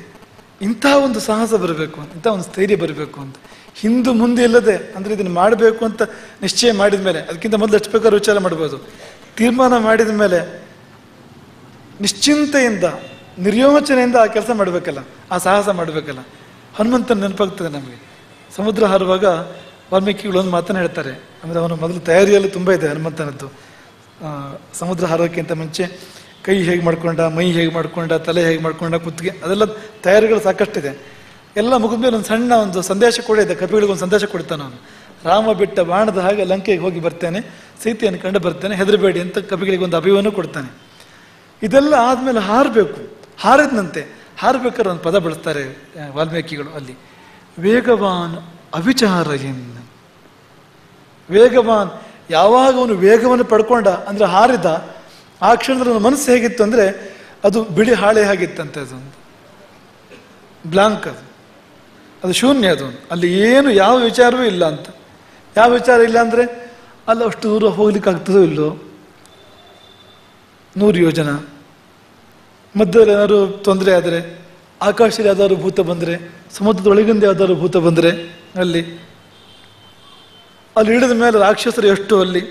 [SPEAKER 1] ಇಂಥ ಒಂದು ಸಾಹಸ ಬರಬೇಕು ಅಂತ, ಇಂಥ ಒಂದು ಸ್ಥೈರ್ಯ ಬರಬೇಕು ಅಂತ. ಹಿಂದು ಮುಂದೆ ಇಲ್ಲದೆ, ಅಂದರೆ ಇದನ್ನು ಮಾಡಬೇಕು ಅಂತ ನಿಶ್ಚಯ ಮಾಡಿದ ಮೇಲೆ, ಅದಕ್ಕಿಂತ ಮೊದಲು ಎಷ್ಟು ಬೇಕಾದ್ರೂ ವಿಚಾರ ಮಾಡ್ಬೋದು, ತೀರ್ಮಾನ ಮಾಡಿದ ಮೇಲೆ ನಿಶ್ಚಿಂತೆಯಿಂದ, ನಿರ್ಯೋಚನೆಯಿಂದ ಆ ಕೆಲಸ ಮಾಡಬೇಕಲ್ಲ, ಆ ಸಾಹಸ ಮಾಡಬೇಕಲ್ಲ. ಹನುಮಂತನ ನೆನಪಾಗ್ತದೆ ನಮಗೆ. ಸಮುದ್ರ ಹಾರುವಾಗ ವಾಲ್ಮೀಕಿಗಳು ಒಂದು ಮಾತನ್ನು ಹೇಳ್ತಾರೆ, ಅಂದರೆ ಅವನು ಮೊದಲು ತಯಾರಿಯಲ್ಲಿ ತುಂಬ ಇದೆ ಹನುಮಂತನದ್ದು. ಸಮುದ್ರ ಹಾರೋಕ್ಕಿಂತ ಮುಂಚೆ ಕೈ ಹೇಗೆ ಮಾಡ್ಕೊಂಡ, ಮೈ ಹೇಗೆ ಮಾಡ್ಕೊಂಡ, ತಲೆ ಹೇಗೆ ಮಾಡ್ಕೊಂಡ, ಕುತ್ತಿಗೆ, ಅದೆಲ್ಲ ತಯಾರಿಗಳು ಸಾಕಷ್ಟಿದೆ. ಎಲ್ಲ ಮುಗಿದ ಮೇಲೆ ಒಂದು ಸಣ್ಣ ಒಂದು ಸಂದೇಶ ಕೂಡ ಇದೆ, ಕಪಿಗಳಿಗೊಂದು ಸಂದೇಶ ಕೊಡ್ತಾನೆ ಅವನು. ರಾಮ ಬಿಟ್ಟ ಬಾಣದ ಹಾಗೆ ಲಂಕೆಗೆ ಹೋಗಿ ಬರ್ತೇನೆ, ಸೀತೆಯನ್ನು ಕಂಡು ಬರ್ತೇನೆ, ಹೆದರಬೇಡಿ ಅಂತ ಕಪಿಗಳಿಗೊಂದು ಅಭಿವನ್ನು ಕೊಡ್ತಾನೆ. ಇದೆಲ್ಲ ಆದಮೇಲೆ ಹಾರಬೇಕು. ಹಾರಿದಂತೆ ಹಾರಬೇಕಾದ್ರೆ ಒಂದು ಪದ ಬಳಸ್ತಾರೆ ವಾಲ್ಮೀಕಿಗಳು ಅಲ್ಲಿ, ವೇಗವಾನ್ ಅವಿಚಾರ ಎನ್ನ. ವೇಗವಾನ್, ಯಾವಾಗ ಅವನು ವೇಗವನ್ನು ಪಡ್ಕೊಂಡ ಅಂದರೆ ಹಾರಿದ, ಆ ಕ್ಷಣದಲ್ಲಿ ಅವನ ಮನಸ್ಸು ಹೇಗಿತ್ತು ಅಂದರೆ ಅದು ಬಿಳಿ ಹಾಳೆ ಆಗಿತ್ತಂತೆ, ಅದೊಂದು ಬ್ಲಾಂಕ್, ಅದು ಶೂನ್ಯ, ಅದು ಅಲ್ಲಿ ಏನು ಯಾವ ವಿಚಾರವೂ ಇಲ್ಲ ಅಂತ. ಯಾವ ವಿಚಾರ ಇಲ್ಲ ಅಂದರೆ ಅಲ್ಲಿ ಅಷ್ಟು ದೂರ ಹೋಗ್ಲಿಕ್ಕೆ ಆಗ್ತದೋ ಇಲ್ಲೋ, 100 ಯೋಜನ, ಮಧ್ಯದಲ್ಲಿ ಏನಾದ್ರು ತೊಂದರೆ ಆದರೆ, ಆಕಾಶದಲ್ಲಿ ಯಾವ್ದಾದ್ರು ಭೂತ ಬಂದರೆ, ಸಮುದ್ರದೊಳಗಿಂದ ಯಾವ್ದಾದ್ರು ಭೂತ ಬಂದರೆ, ಅಲ್ಲಿ ಇಳಿದ ಮೇಲೆ ರಾಕ್ಷಸರು ಎಷ್ಟು ಅಲ್ಲಿ,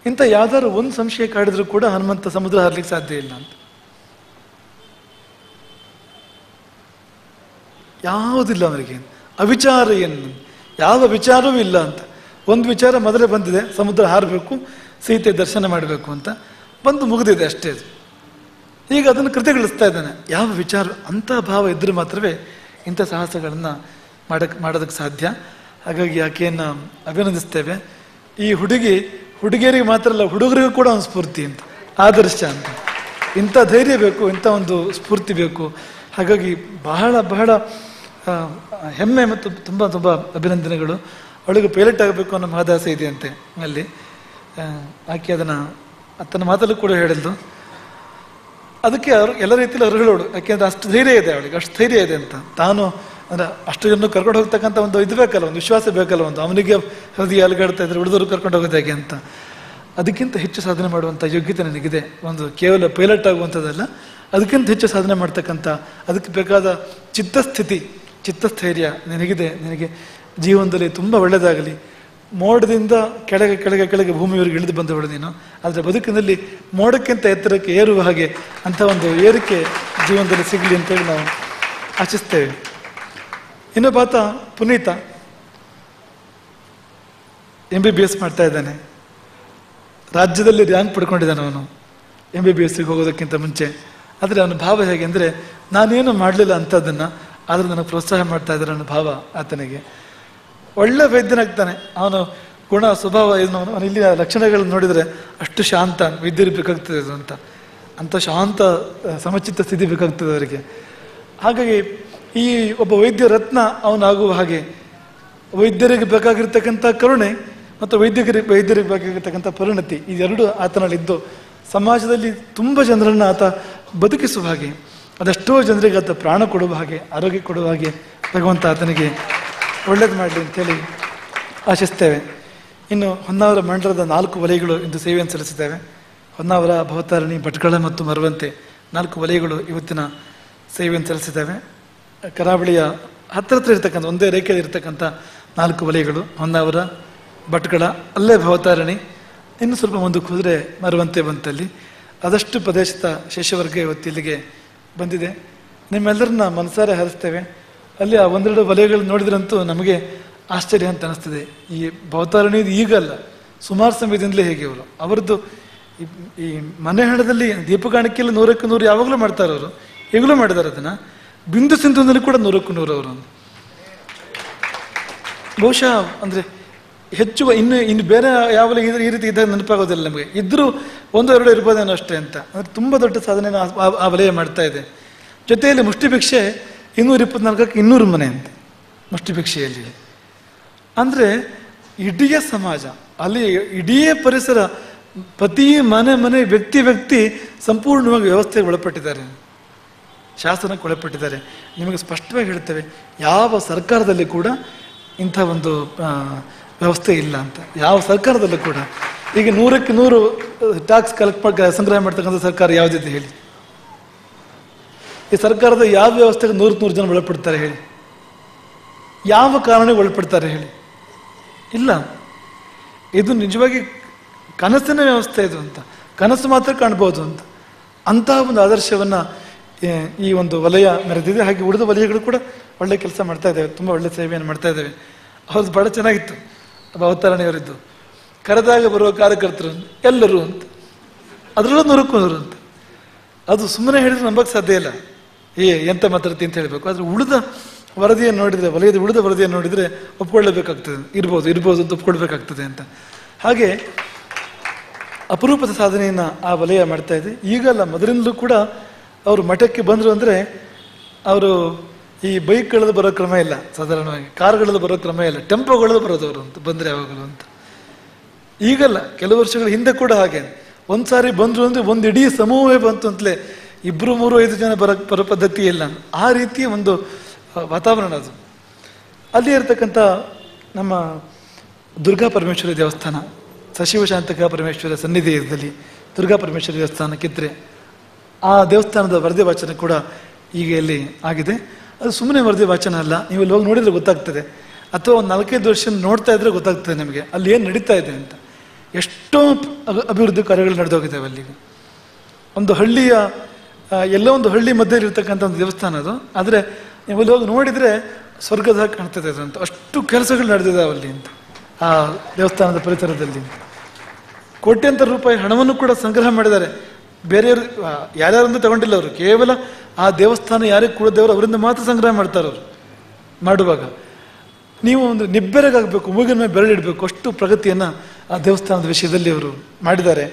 [SPEAKER 1] ಇಂಥ ಯಾವ್ದಾದ್ರು ಒಂದು ಸಂಶಯ ಕಾಡಿದ್ರು ಕೂಡ ಹನುಮಂತ ಸಮುದ್ರ ಹಾರ್ಲಿಕ್ಕೆ ಸಾಧ್ಯ ಇಲ್ಲ ಅಂತ. ಯಾವುದಿಲ್ಲ ಅವರಿಗೆ, ಅವಿಚಾರ ಏನು, ಯಾವ ವಿಚಾರವೂ ಇಲ್ಲ ಅಂತ. ಒಂದು ವಿಚಾರ ಮೊದಲೇ ಬಂದಿದೆ, ಸಮುದ್ರ ಹಾರಬೇಕು, ಸೀತೆ ದರ್ಶನ ಮಾಡಬೇಕು ಅಂತ ಬಂದು ಮುಗಿದಿದೆ ಅಷ್ಟೇ. ಅದು ಈಗ ಅದನ್ನು ಕೃತಿಗೊಳಿಸ್ತಾ ಇದ್ದಾನೆ. ಯಾವ ವಿಚಾರ, ಅಂಥ ಭಾವ ಇದ್ದರೆ ಮಾತ್ರವೇ ಇಂಥ ಸಾಹಸಗಳನ್ನು ಮಾಡೋದಕ್ಕೆ ಸಾಧ್ಯ. ಹಾಗಾಗಿ ಆಕೆಯನ್ನು ಅಭಿನಂದಿಸ್ತೇವೆ. ಈ ಹುಡುಗಿಯರಿಗೆ ಮಾತ್ರ ಅಲ್ಲ, ಹುಡುಗರಿಗೂ ಕೂಡ ಒಂದು ಸ್ಫೂರ್ತಿ ಅಂತ, ಆದರ್ಶ ಅಂತ. ಇಂಥ ಧೈರ್ಯ ಬೇಕು, ಇಂಥ ಒಂದು ಸ್ಫೂರ್ತಿ ಬೇಕು. ಹಾಗಾಗಿ ಬಹಳ ಬಹಳ ಹೆಮ್ಮೆ ಮತ್ತು ತುಂಬ ತುಂಬ ಅಭಿನಂದನೆಗಳು. ಅವಳಿಗೆ ಪೈಲಟ್ ಆಗಬೇಕು ಅನ್ನೋ ಮಹದಾಸೆ ಇದೆಯಂತೆ ಅಲ್ಲಿ. ಆಕೆ ಅದನ್ನು ತನ್ನ ಮಾತಲ್ಲೂ ಕೂಡ ಹೇಳಿದ್ದು. ಅದಕ್ಕೆ ಅವರು ಎಲ್ಲ ರೀತಿಯಲ್ಲಿ ಅರ್ಹಳೋಳು, ಯಾಕೆಂದ್ರೆ ಅಷ್ಟು ಧೈರ್ಯ ಇದೆ ಅವಳಿಗೆ, ಅಷ್ಟು ಧೈರ್ಯ ಇದೆ ಅಂತ. ತಾನು ಅಂದರೆ ಅಷ್ಟು ಜನ ಕರ್ಕೊಂಡು ಹೋಗ್ತಕ್ಕಂಥ ಒಂದು ಇದು ಬೇಕಲ್ಲ, ಒಂದು ವಿಶ್ವಾಸ ಬೇಕಲ್ಲ, ಒಂದು ಅವನಿಗೆ ಹೃದಯ ಅಲುಗಾಡ್ತಾ ಇದ್ರೆ ಉಳಿದವರು ಕರ್ಕೊಂಡು ಹೋಗೋದು ಹೇಗೆ ಅಂತ. ಅದಕ್ಕಿಂತ ಹೆಚ್ಚು ಸಾಧನೆ ಮಾಡುವಂಥ ಯೋಗ್ಯತೆ ನನಗಿದೆ. ಒಂದು ಕೇವಲ ಪೈಲಟ್ ಆಗುವಂಥದ್ದಲ್ಲ, ಅದಕ್ಕಿಂತ ಹೆಚ್ಚು ಸಾಧನೆ ಮಾಡ್ತಕ್ಕಂಥ, ಅದಕ್ಕೆ ಬೇಕಾದ ಚಿತ್ತಸ್ಥೈರ್ಯ ನಿನಗಿದೆ. ನಿನಗೆ ಜೀವನದಲ್ಲಿ ತುಂಬ ಒಳ್ಳೆಯದಾಗಲಿ. ಮೋಡದಿಂದ ಕೆಳಗೆ ಕೆಳಗೆ ಕೆಳಗೆ ಭೂಮಿಯವರೆಗೆ ಇಳಿದು ಬಂದವಳು ನೀನು. ಆದರೆ ಬದುಕಿನಲ್ಲಿ ಮೋಡಕ್ಕಿಂತ ಎತ್ತರಕ್ಕೆ ಏರುವ ಹಾಗೆ ಅಂಥ ಒಂದು ಏರಿಕೆ ಜೀವನದಲ್ಲಿ ಸಿಗಲಿ ಅಂತೇಳಿ ನಾವು ಆಶಿಸ್ತೇವೆ. ಇನ್ನೊಬ್ಬಾತ ಪುನೀತ MBBS ಮಾಡ್ತಾ ಇದ್ದಾನೆ. ರಾಜ್ಯದಲ್ಲಿ ರ್ಯಾಂಕ್ ಪಡ್ಕೊಂಡಿದ್ದಾನೆ ಅವನು MBBSಗೆ ಹೋಗೋದಕ್ಕಿಂತ ಮುಂಚೆ. ಆದರೆ ಅವನ ಭಾವ ಹೇಗೆ ಅಂದರೆ, ನಾನೇನು ಮಾಡಲಿಲ್ಲ ಅಂಥದ್ದನ್ನು, ಆದರೆ ನನಗೆ ಪ್ರೋತ್ಸಾಹ ಮಾಡ್ತಾ ಇದ್ದಾರೆ ಅನ್ನೋ ಭಾವ ಆತನಿಗೆ. ಒಳ್ಳೆ ವೈದ್ಯನಾಗ್ತಾನೆ. ಅವನು ಗುಣ ಸ್ವಭಾವ ಅವನು ಇಲ್ಲಿ ಲಕ್ಷಣಗಳನ್ನು ನೋಡಿದರೆ ಅಷ್ಟು ಶಾಂತ ವೈದ್ಯರಿಗೆ ಬೇಕಾಗ್ತದೆ ಅದು ಅಂತ ಶಾಂತ ಸಮಚಿತ್ತ ಸ್ಥಿತಿ ಬೇಕಾಗ್ತದೆ ಅವರಿಗೆ. ಹಾಗಾಗಿ ಈ ಒಬ್ಬ ವೈದ್ಯ ರತ್ನ ಅವನಾಗುವ ಹಾಗೆ ವೈದ್ಯರಿಗೆ ಬೇಕಾಗಿರ್ತಕ್ಕಂಥ ಕರುಣೆ ಮತ್ತು ವೈದ್ಯರಿಗೆ ಬೇಕಾಗಿರ್ತಕ್ಕಂಥ ಪರಿಣತಿ ಇದೆರಡು ಆತನಲ್ಲಿದ್ದು ಸಮಾಜದಲ್ಲಿ ತುಂಬ ಜನರನ್ನು ಆತ ಬದುಕಿಸುವ ಹಾಗೆ, ಅದೆಷ್ಟೋ ಜನರಿಗೆ ಆತ ಪ್ರಾಣ ಕೊಡುವ ಹಾಗೆ, ಆರೋಗ್ಯ ಕೊಡುವ ಹಾಗೆ ಭಗವಂತ ಆತನಿಗೆ ಒಳ್ಳೇದು ಮಾಡಲಿ ಅಂತೇಳಿ ಆಶಿಸ್ತೇವೆ. ಇನ್ನು ಹೊನ್ನಾವರ ಮಂಡಲದ 4 ವಲಯಗಳು ಇಂದು ಸೇವೆಯನ್ನು ಸಲ್ಲಿಸಿದ್ದೇವೆ. ಹೊನ್ನಾವರ, ಭವತಾರಿಣಿ, ಭಟ್ಕಳ ಮತ್ತು ಮರವಂತೆ 4 ವಲಯಗಳು ಇವತ್ತಿನ ಸೇವೆಯನ್ನು ಸಲ್ಲಿಸಿದ್ದೇವೆ. ಕರಾವಳಿಯ ಹತ್ತಿರ ಇರ್ತಕ್ಕಂಥ ಒಂದೇ ರೇಖೆಯಲ್ಲಿ ಇರ್ತಕ್ಕಂಥ 4 ವಲಯಗಳು ಹೊನ್ನಾವರ, ಭಟ್ಕಳ, ಅಲ್ಲೇ ಭವತಾರಿಣಿ, ಇನ್ನು ಸ್ವಲ್ಪ ಮುಂದಕ್ಕೆ ಹೋದರೆ ಮರವಂತೆ ಬಂತಲ್ಲಿ. ಅದಷ್ಟು ಪ್ರದೇಶದ ಶೇಷವರ್ಗ ಇವತ್ತಿಲ್ಲಿಗೆ ಬಂದಿದೆ. ನಿಮ್ಮೆಲ್ಲರನ್ನ ಮನಸಾರೆ ಹರಿಸ್ತೇವೆ. ಅಲ್ಲಿ ಆ 1-2 ವಲಯಗಳು ನೋಡಿದ್ರಂತೂ ನಮಗೆ ಆಶ್ಚರ್ಯ ಅಂತ ಅನಿಸ್ತದೆ. ಈ ಭವತಾರಿಣಿ ಈಗಲ್ಲ, ಸುಮಾರು ಸಮಯದಿಂದಲೇ ಹೇಗೆ ಅವರದ್ದು ಈ ಮನೆ ಹಣದಲ್ಲಿ ದೀಪಗಾಣಿಕೆಯಲ್ಲಿ 100ಕ್ಕೆ 100 ಯಾವಾಗಲೂ ಮಾಡ್ತಾರೆ ಅವರು, ಈಗಲೂ ಮಾಡಿದ್ದಾರೆ ಅದನ್ನು. ಬಿಂದು ಸಿಂಧುನಲ್ಲಿ ಕೂಡ 100ಕ್ಕೆ 100 ಅವರು. ಬಹುಶಃ ಅಂದರೆ ಹೆಚ್ಚು ಇನ್ನು ಬೇರೆ ಯಾವಾಗಲೂ ಈ ರೀತಿ ಇದ್ದಾಗ ನೆನಪಾಗೋದಿಲ್ಲ ನಮಗೆ. ಇದ್ರೂ 1-2 ಇರ್ಬೋದೇನೋ ಅಷ್ಟೇ ಅಂತ. ಅಂದರೆ ತುಂಬ ದೊಡ್ಡ ಸಾಧನೆ ಆ ವಲಯ ಮಾಡ್ತಾ ಇದೆ. ಜೊತೆಯಲ್ಲಿ ಮುಷ್ಟಿಭಿಕ್ಷೆ 224ಕ್ಕೆ 200 ಮನೆ ಅಂತೆ ಮುಷ್ಟಿಭಿಕ್ಷೆಯಲ್ಲಿ. ಅಂದರೆ ಇಡೀ ಸಮಾಜ, ಅಲ್ಲಿ ಇಡೀ ಪರಿಸರ, ಪ್ರತಿ ಮನೆ ವ್ಯಕ್ತಿ ಸಂಪೂರ್ಣವಾಗಿ ವ್ಯವಸ್ಥೆಗೆ ಒಳಪಟ್ಟಿದ್ದಾರೆ, ಶಾಸನಕ್ಕೆ ಒಳಪಟ್ಟಿದ್ದಾರೆ. ನಿಮಗೆ ಸ್ಪಷ್ಟವಾಗಿ ಹೇಳ್ತೇವೆ, ಯಾವ ಸರ್ಕಾರದಲ್ಲಿ ಕೂಡ ಇಂಥ ಒಂದು ವ್ಯವಸ್ಥೆ ಇಲ್ಲ ಅಂತ. ಯಾವ ಸರ್ಕಾರದಲ್ಲೂ ಕೂಡ. ಈಗ 100ಕ್ಕೆ 100 ಟ್ಯಾಕ್ಸ್ ಸಂಗ್ರಹ ಮಾಡ್ತಕ್ಕಂಥ ಸರ್ಕಾರ ಯಾವುದಿದೆ ಹೇಳಿ? ಈ ಸರ್ಕಾರದ ಯಾವ ವ್ಯವಸ್ಥೆಗೆ 100ಕ್ಕೆ 100 ಜನ ಒಳಪಡ್ತಾರೆ ಹೇಳಿ? ಯಾವ ಕಾರಣಕ್ಕೆ ಒಳಪಡ್ತಾರೆ ಹೇಳಿ? ಇಲ್ಲ. ಇದು ನಿಜವಾಗಿ ಕನಸಿನ ವ್ಯವಸ್ಥೆ ಇದು ಅಂತ, ಕನಸು ಮಾತ್ರ ಕಾಣ್ಬೋದು ಅಂತ. ಅಂತಹ ಒಂದು ಆದರ್ಶವನ್ನು ಈ ಒಂದು ವಲಯ ಮೆರೆದಿದೆ. ಹಾಗೆ ಉಳಿದ ವಲಯಗಳು ಕೂಡ ಒಳ್ಳೆ ಕೆಲಸ ಮಾಡ್ತಾ ಇದ್ದೇವೆ, ತುಂಬ ಒಳ್ಳೆ ಸೇವೆಯನ್ನು ಮಾಡ್ತಾ ಇದ್ದೇವೆ. ಅವ್ರದ್ದು ಬಹಳ ಚೆನ್ನಾಗಿತ್ತು. ಅವತಾರಣಿಯವರಿದ್ದು ಕರೆದಾಗ ಬರುವ ಕಾರ್ಯಕರ್ತರು ಎಲ್ಲರೂ ಅಂತ, ಅದರಲ್ಲೂ 100ಕ್ಕೆ 100 ಅಂತ. ಅದು ಸುಮ್ಮನೆ ಹೇಳಿದ್ರೆ ನಂಬಕ್ಕೆ ಸಾಧ್ಯ ಇಲ್ಲ. ಎಂತ ಮಾತಾಡ್ತಿ ಅಂತ ಹೇಳಬೇಕು. ಆದರೆ ಉಳಿದ ವರದಿಯನ್ನು ನೋಡಿದರೆ, ವಲಯದ ಉಳಿದ ವರದಿಯನ್ನು ನೋಡಿದರೆ ಒಪ್ಕೊಳ್ಳೇಬೇಕಾಗ್ತದೆ, ಇರ್ಬೋದು ಅಂತ ಒಪ್ಕೊಳ್ಬೇಕಾಗ್ತದೆ ಅಂತ. ಹಾಗೆ ಅಪರೂಪದ ಸಾಧನೆಯನ್ನು ಆ ವಲಯ ಮಾಡ್ತಾ ಇದೆ. ಈಗಲ್ಲ, ಮೊದಲಿಂದಲೂ ಕೂಡ ಅವರು ಮಠಕ್ಕೆ ಬಂದರು ಅಂದರೆ ಅವರು ಈ ಬೈಕ್ಗಳದ್ದು ಬರೋ ಕ್ರಮ ಇಲ್ಲ, ಸಾಧಾರಣವಾಗಿ ಕಾರುಗಳದ್ದು ಬರೋ ಕ್ರಮ ಇಲ್ಲ, ಟೆಂಪೋಗಳದ್ದು ಬರೋದವರು ಅಂತ ಬಂದರೆ ಯಾವಾಗಲೂ ಅಂತ. ಈಗಲ್ಲ, ಕೆಲವು ವರ್ಷಗಳ ಹಿಂದೆ ಕೂಡ ಹಾಗೆ. ಒಂದ್ಸಾರಿ ಬಂದರು ಅಂದರೆ ಒಂದು ಇಡೀ ಸಮೂಹವೇ ಬಂತು ಅಂತಲೇ 2, 3, 5 ಜನ ಬರೋ ಪದ್ಧತಿ ಇಲ್ಲ. ಆ ರೀತಿಯ ಒಂದು ವಾತಾವರಣ ಅದು. ಅಲ್ಲಿ ಇರತಕ್ಕಂಥ ನಮ್ಮ ದುರ್ಗಾ ಪರಮೇಶ್ವರಿ ದೇವಸ್ಥಾನ, ಸಶಿವಶಾಂತಕ ಪರಮೇಶ್ವರ ಸನ್ನಿಧಿಯಲ್ಲಿ ದುರ್ಗಾ ಪರಮೇಶ್ವರಿ ದೇವಸ್ಥಾನ ಕಿತ್ರೆ, ಆ ದೇವಸ್ಥಾನದ ವರದಿ ವಾಚನ ಕೂಡ ಈಗ ಇಲ್ಲಿ ಆಗಿದೆ. ಅದು ಸುಮ್ಮನೆ ವರದಿ ವಾಚನ ಅಲ್ಲ, ನೀವು ಇಲ್ಲಿ ಹೋಗಿ ನೋಡಿದರೆ ಗೊತ್ತಾಗ್ತದೆ, ಅಥವಾ ಒಂದು 4-5 ವರ್ಷ ನೋಡ್ತಾ ಇದ್ರೆ ಗೊತ್ತಾಗ್ತದೆ ನಿಮಗೆ ಅಲ್ಲಿ ಏನು ನಡೀತಾ ಇದೆ ಅಂತ. ಎಷ್ಟೋ ಅಭಿವೃದ್ಧಿ ಕಾರ್ಯಗಳು ನಡೆದೋಗಿದ್ದಾವೆ ಅಲ್ಲಿಗೆ. ಒಂದು ಹಳ್ಳಿಯ ಎಲ್ಲೋ ಒಂದು ಹಳ್ಳಿ ಮಧ್ಯದಲ್ಲಿ ಇರ್ತಕ್ಕಂಥ ಒಂದು ದೇವಸ್ಥಾನ ಅದು. ಆದರೆ ನೀವು ಅಲ್ಲಿ ಹೋಗಿ ನೋಡಿದರೆ ಸ್ವರ್ಗದ ಕಾಣ್ತದೆ ಅದು ಅಂತ. ಅಷ್ಟು ಕೆಲಸಗಳು ನಡೆದಿದ್ದಾವೆ ಅಲ್ಲಿ ಅಂತ, ಆ ದೇವಸ್ಥಾನದ ಪರಿಸರದಲ್ಲಿ. ಕೋಟ್ಯಾಂತರ ರೂಪಾಯಿ ಹಣವನ್ನು ಕೂಡ ಸಂಗ್ರಹ ಮಾಡಿದ್ದಾರೆ. ಬೇರೆಯವರು ಯಾರ್ಯಾರಂದು ತಗೊಂಡಿಲ್ಲ ಅವರು, ಕೇವಲ ಆ ದೇವಸ್ಥಾನ ಯಾರಿಗೆ ಕೊಡದೇವರು ಅವರಿಂದ ಮಾತ್ರ ಸಂಗ್ರಹ ಮಾಡ್ತಾರೆ ಅವರು. ಮಾಡುವಾಗ ನೀವು ಒಂದು ನಿಬ್ಬೆರಗಾಗಬೇಕು, ಮೂಗಿನ ಮೇಲೆ ಬೆರಳಿಡಬೇಕು, ಅಷ್ಟು ಪ್ರಗತಿಯನ್ನು ಆ ದೇವಸ್ಥಾನದ ವಿಷಯದಲ್ಲಿ ಅವರು ಮಾಡಿದ್ದಾರೆ.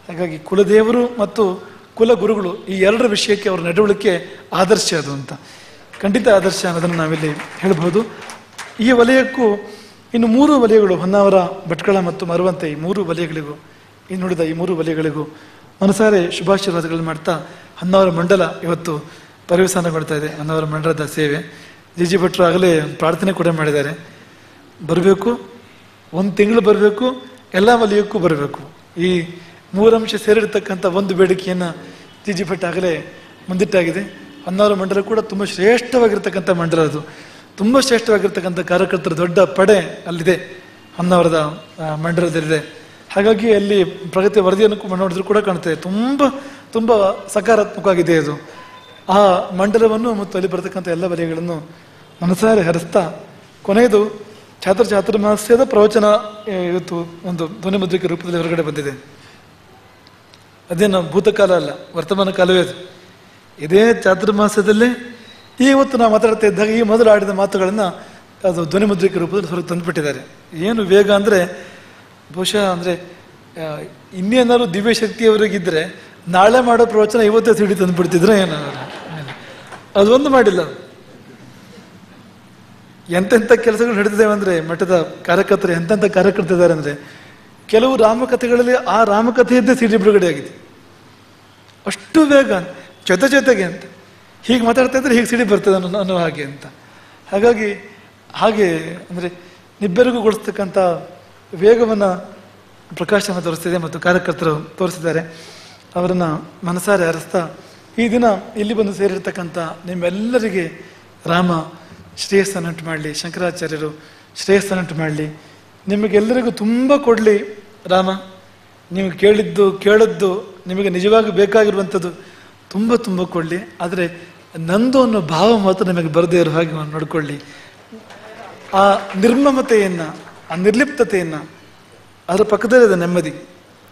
[SPEAKER 1] ಹಾಗಾಗಿ ಕುಲದೇವರು ಮತ್ತು ಕುಲಗುರುಗಳು ಈ 2 ವಿಷಯಕ್ಕೆ ಅವರ ನಡವಳಿಕೆ ಆದರ್ಶ ಅದು ಅಂತ, ಖಂಡಿತ ಆದರ್ಶ ಅನ್ನೋದನ್ನು ನಾವಿಲ್ಲಿ ಹೇಳ್ಬೋದು. ಈ ವಲಯಕ್ಕೂ ಇನ್ನು 3 ವಲಯಗಳು, ಹೊನ್ನಾವರ, ಭಟ್ಕಳ ಮತ್ತು ಮರವಂತೆ, ಈ 3 ವಲಯಗಳಿಗೂ, ಇನ್ನುಳಿದ ಈ 3 ವಲಯಗಳಿಗೂ ಮನಸಾರೆ ಶುಭಾಶೀರ್ವಾದಗಳನ್ನು ಮಾಡ್ತಾ ಹೊನ್ನಾವರ ಮಂಡಲ ಇವತ್ತು ಪರಿವಸಾನಗೊಳ್ತಾ ಇದೆ. ಹೊನ್ನಾವರ ಮಂಡಲದ ಸೇವೆ ಜಿ ಭಟ್ರು ಆಗಲೇ ಪ್ರಾರ್ಥನೆ ಕೂಡ ಮಾಡಿದ್ದಾರೆ. ಬರಬೇಕು, 1 ತಿಂಗಳು ಬರಬೇಕು, ಎಲ್ಲ ವಲಯಕ್ಕೂ ಬರಬೇಕು. ಈ 3 ಅಂಶ ಸೇರಿರ್ತಕ್ಕಂಥ ಒಂದು ಬೇಡಿಕೆಯನ್ನು ಜಿ ಭಟ್ ಆಗಲೇ ಮುಂದಿಟ್ಟಾಗಿದೆ. ಹೊನ್ನಾವರ ಮಂಡಲ ಕೂಡ ತುಂಬ ಶ್ರೇಷ್ಠವಾಗಿರ್ತಕ್ಕಂಥ ಮಂಡಲ ಅದು. ತುಂಬ ಶ್ರೇಷ್ಠವಾಗಿರ್ತಕ್ಕಂಥ ಕಾರ್ಯಕರ್ತರ ದೊಡ್ಡ ಪಡೆ ಅಲ್ಲಿದೆ, ಹೊನ್ನಾವರದ ಮಂಡಲದಲ್ಲಿದೆ. ಹಾಗಾಗಿ ಅಲ್ಲಿ ಪ್ರಗತಿ ವರದಿಯನ್ನು ನೋಡಿದ್ರು ಕೂಡ ಕಾಣ್ತದೆ, ತುಂಬ ಸಕಾರಾತ್ಮಕವಾಗಿದೆ ಅದು. ಆ ಮಂಡಲವನ್ನು ಮತ್ತು ಅಲ್ಲಿ ಬರತಕ್ಕಂಥ ಎಲ್ಲ ವಲಯಗಳನ್ನು ಮನಸಾರೆ ಹರಿಸ್ತಾ, ಕೊನೆಯದು ಚಾತುರ್ಮಾಸ್ಯದ ಪ್ರವಚನ ಇವತ್ತು ಒಂದು ಧ್ವನಿಮುದ್ರಿಕೆ ರೂಪದಲ್ಲಿ ಹೊರಗಡೆ ಬಂದಿದೆ. ಅದೇನು ಭೂತಕಾಲ ಅಲ್ಲ, ವರ್ತಮಾನ ಕಾಲವೇ ಅದು. ಇದೇ ಚಾತುರ್ಮಾಸ್ಯದಲ್ಲೇ ಇವತ್ತು ನಾವು ಮಾತಾಡ್ತಾ ಇದ್ದಾಗ ಈ ಮೊದಲು ಆಡಿದ ಮಾತುಗಳನ್ನು ಅದು ಧ್ವನಿಮುದ್ರಿಕೆ ರೂಪದಲ್ಲಿ ಹೊರಗೆ ತಂದುಬಿಟ್ಟಿದ್ದಾರೆ. ಏನು ವೇಗ ಅಂದರೆ ಬಹುಶಃ ಅಂದರೆ ಇನ್ನೇನಾದ್ರು ದಿವ್ಯ ಶಕ್ತಿಯವರಿಗಿದ್ರೆ ನಾಳೆ ಮಾಡೋ ಪ್ರವಚನ ಇವತ್ತೇ ಸಿಡಿ ತಂದುಬಿಡ್ತಿದ್ರೆ ಏನೋ. ಅದೊಂದು ಮಾಡಿಲ್ಲ. ಎಂತೆಂಥ ಕೆಲಸಗಳು ನಡೆದಿದ್ದೇವೆ ಅಂದರೆ ಮಠದ ಕಾರ್ಯಕರ್ತರು ಎಂತೆಂಥ ಕಾರ್ಯಕರ್ತಿದ್ದಾರೆ ಅಂದರೆ ಕೆಲವು ರಾಮಕಥೆಗಳಲ್ಲಿ ಆ ರಾಮಕಥೆಯದ್ದೇ ಸಿಡಿ ಬಿಡುಗಡೆ ಆಗಿದೆ. ಅಷ್ಟು ವೇಗ ಜೊತೆಗೆ ಅಂತ ಹೀಗೆ ಮಾತಾಡ್ತಾ ಇದ್ರೆ ಹೀಗೆ ಸಿಡಿ ಬರ್ತದೆ ಅನ್ನೋ ಹಾಗೆ ಅಂತ. ಹಾಗೆ ಅಂದರೆ ನಿಬ್ಬೆರಗುಗೊಳಿಸ್ತಕ್ಕಂಥ ವೇಗವನ್ನು ಪ್ರಕಾಶನ ತೋರಿಸ್ತಿದೆ ಮತ್ತು ಕಾರ್ಯಕರ್ತರು ತೋರಿಸಿದ್ದಾರೆ. ಅವರನ್ನು ಮನಸಾರೆ ಅರಸ್ತಾ ಈ ದಿನ ಇಲ್ಲಿ ಬಂದು ಸೇರಿರ್ತಕ್ಕಂಥ ನಿಮ್ಮೆಲ್ಲರಿಗೆ ರಾಮ ಶ್ರೇಯಸ್ಸನ್ನುಂಟು ಮಾಡಲಿ, ಶಂಕರಾಚಾರ್ಯರು ಶ್ರೇಯಸ್ಸನ್ನುಂಟು ಮಾಡಲಿ, ನಿಮಗೆಲ್ಲರಿಗೂ ತುಂಬ ಕೊಡಲಿ ರಾಮ. ನೀವು ಕೇಳದ್ದು ನಿಮಗೆ ನಿಜವಾಗಿ ಬೇಕಾಗಿರುವಂಥದ್ದು ತುಂಬ ಕೊಡಲಿ. ಆದರೆ ನಂದು ಅನ್ನೋ ಭಾವ ಮಾತ್ರ ನಿಮಗೆ ಬರದೇ ಇರೋ ಹಾಗೆ ನೋಡ್ಕೊಳ್ಳಿ. ಆ ನಿರ್ಮಮತೆಯನ್ನು, ಆ ನಿರ್ಲಿಪ್ತತೆಯನ್ನು, ಅದರ ಪಕ್ಕದಲ್ಲಿದೆ ನೆಮ್ಮದಿ,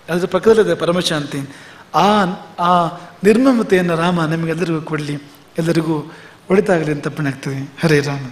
[SPEAKER 1] ಅದರ ಪಕ್ಕದಲ್ಲಿದೆ ಪರಮಶಾಂತಿ. ಆ ನಿರ್ಮಮತೆಯನ್ನು ರಾಮ ನಿಮಗೆಲ್ಲರಿಗೂ ಕೊಡಲಿ, ಎಲ್ಲರಿಗೂ ಒಳಿತಾಗಲಿ ಅಂತ ಅಪ್ಪಣೆ ಆಗ್ತದೆ. ಹರೇ ರಾಮ.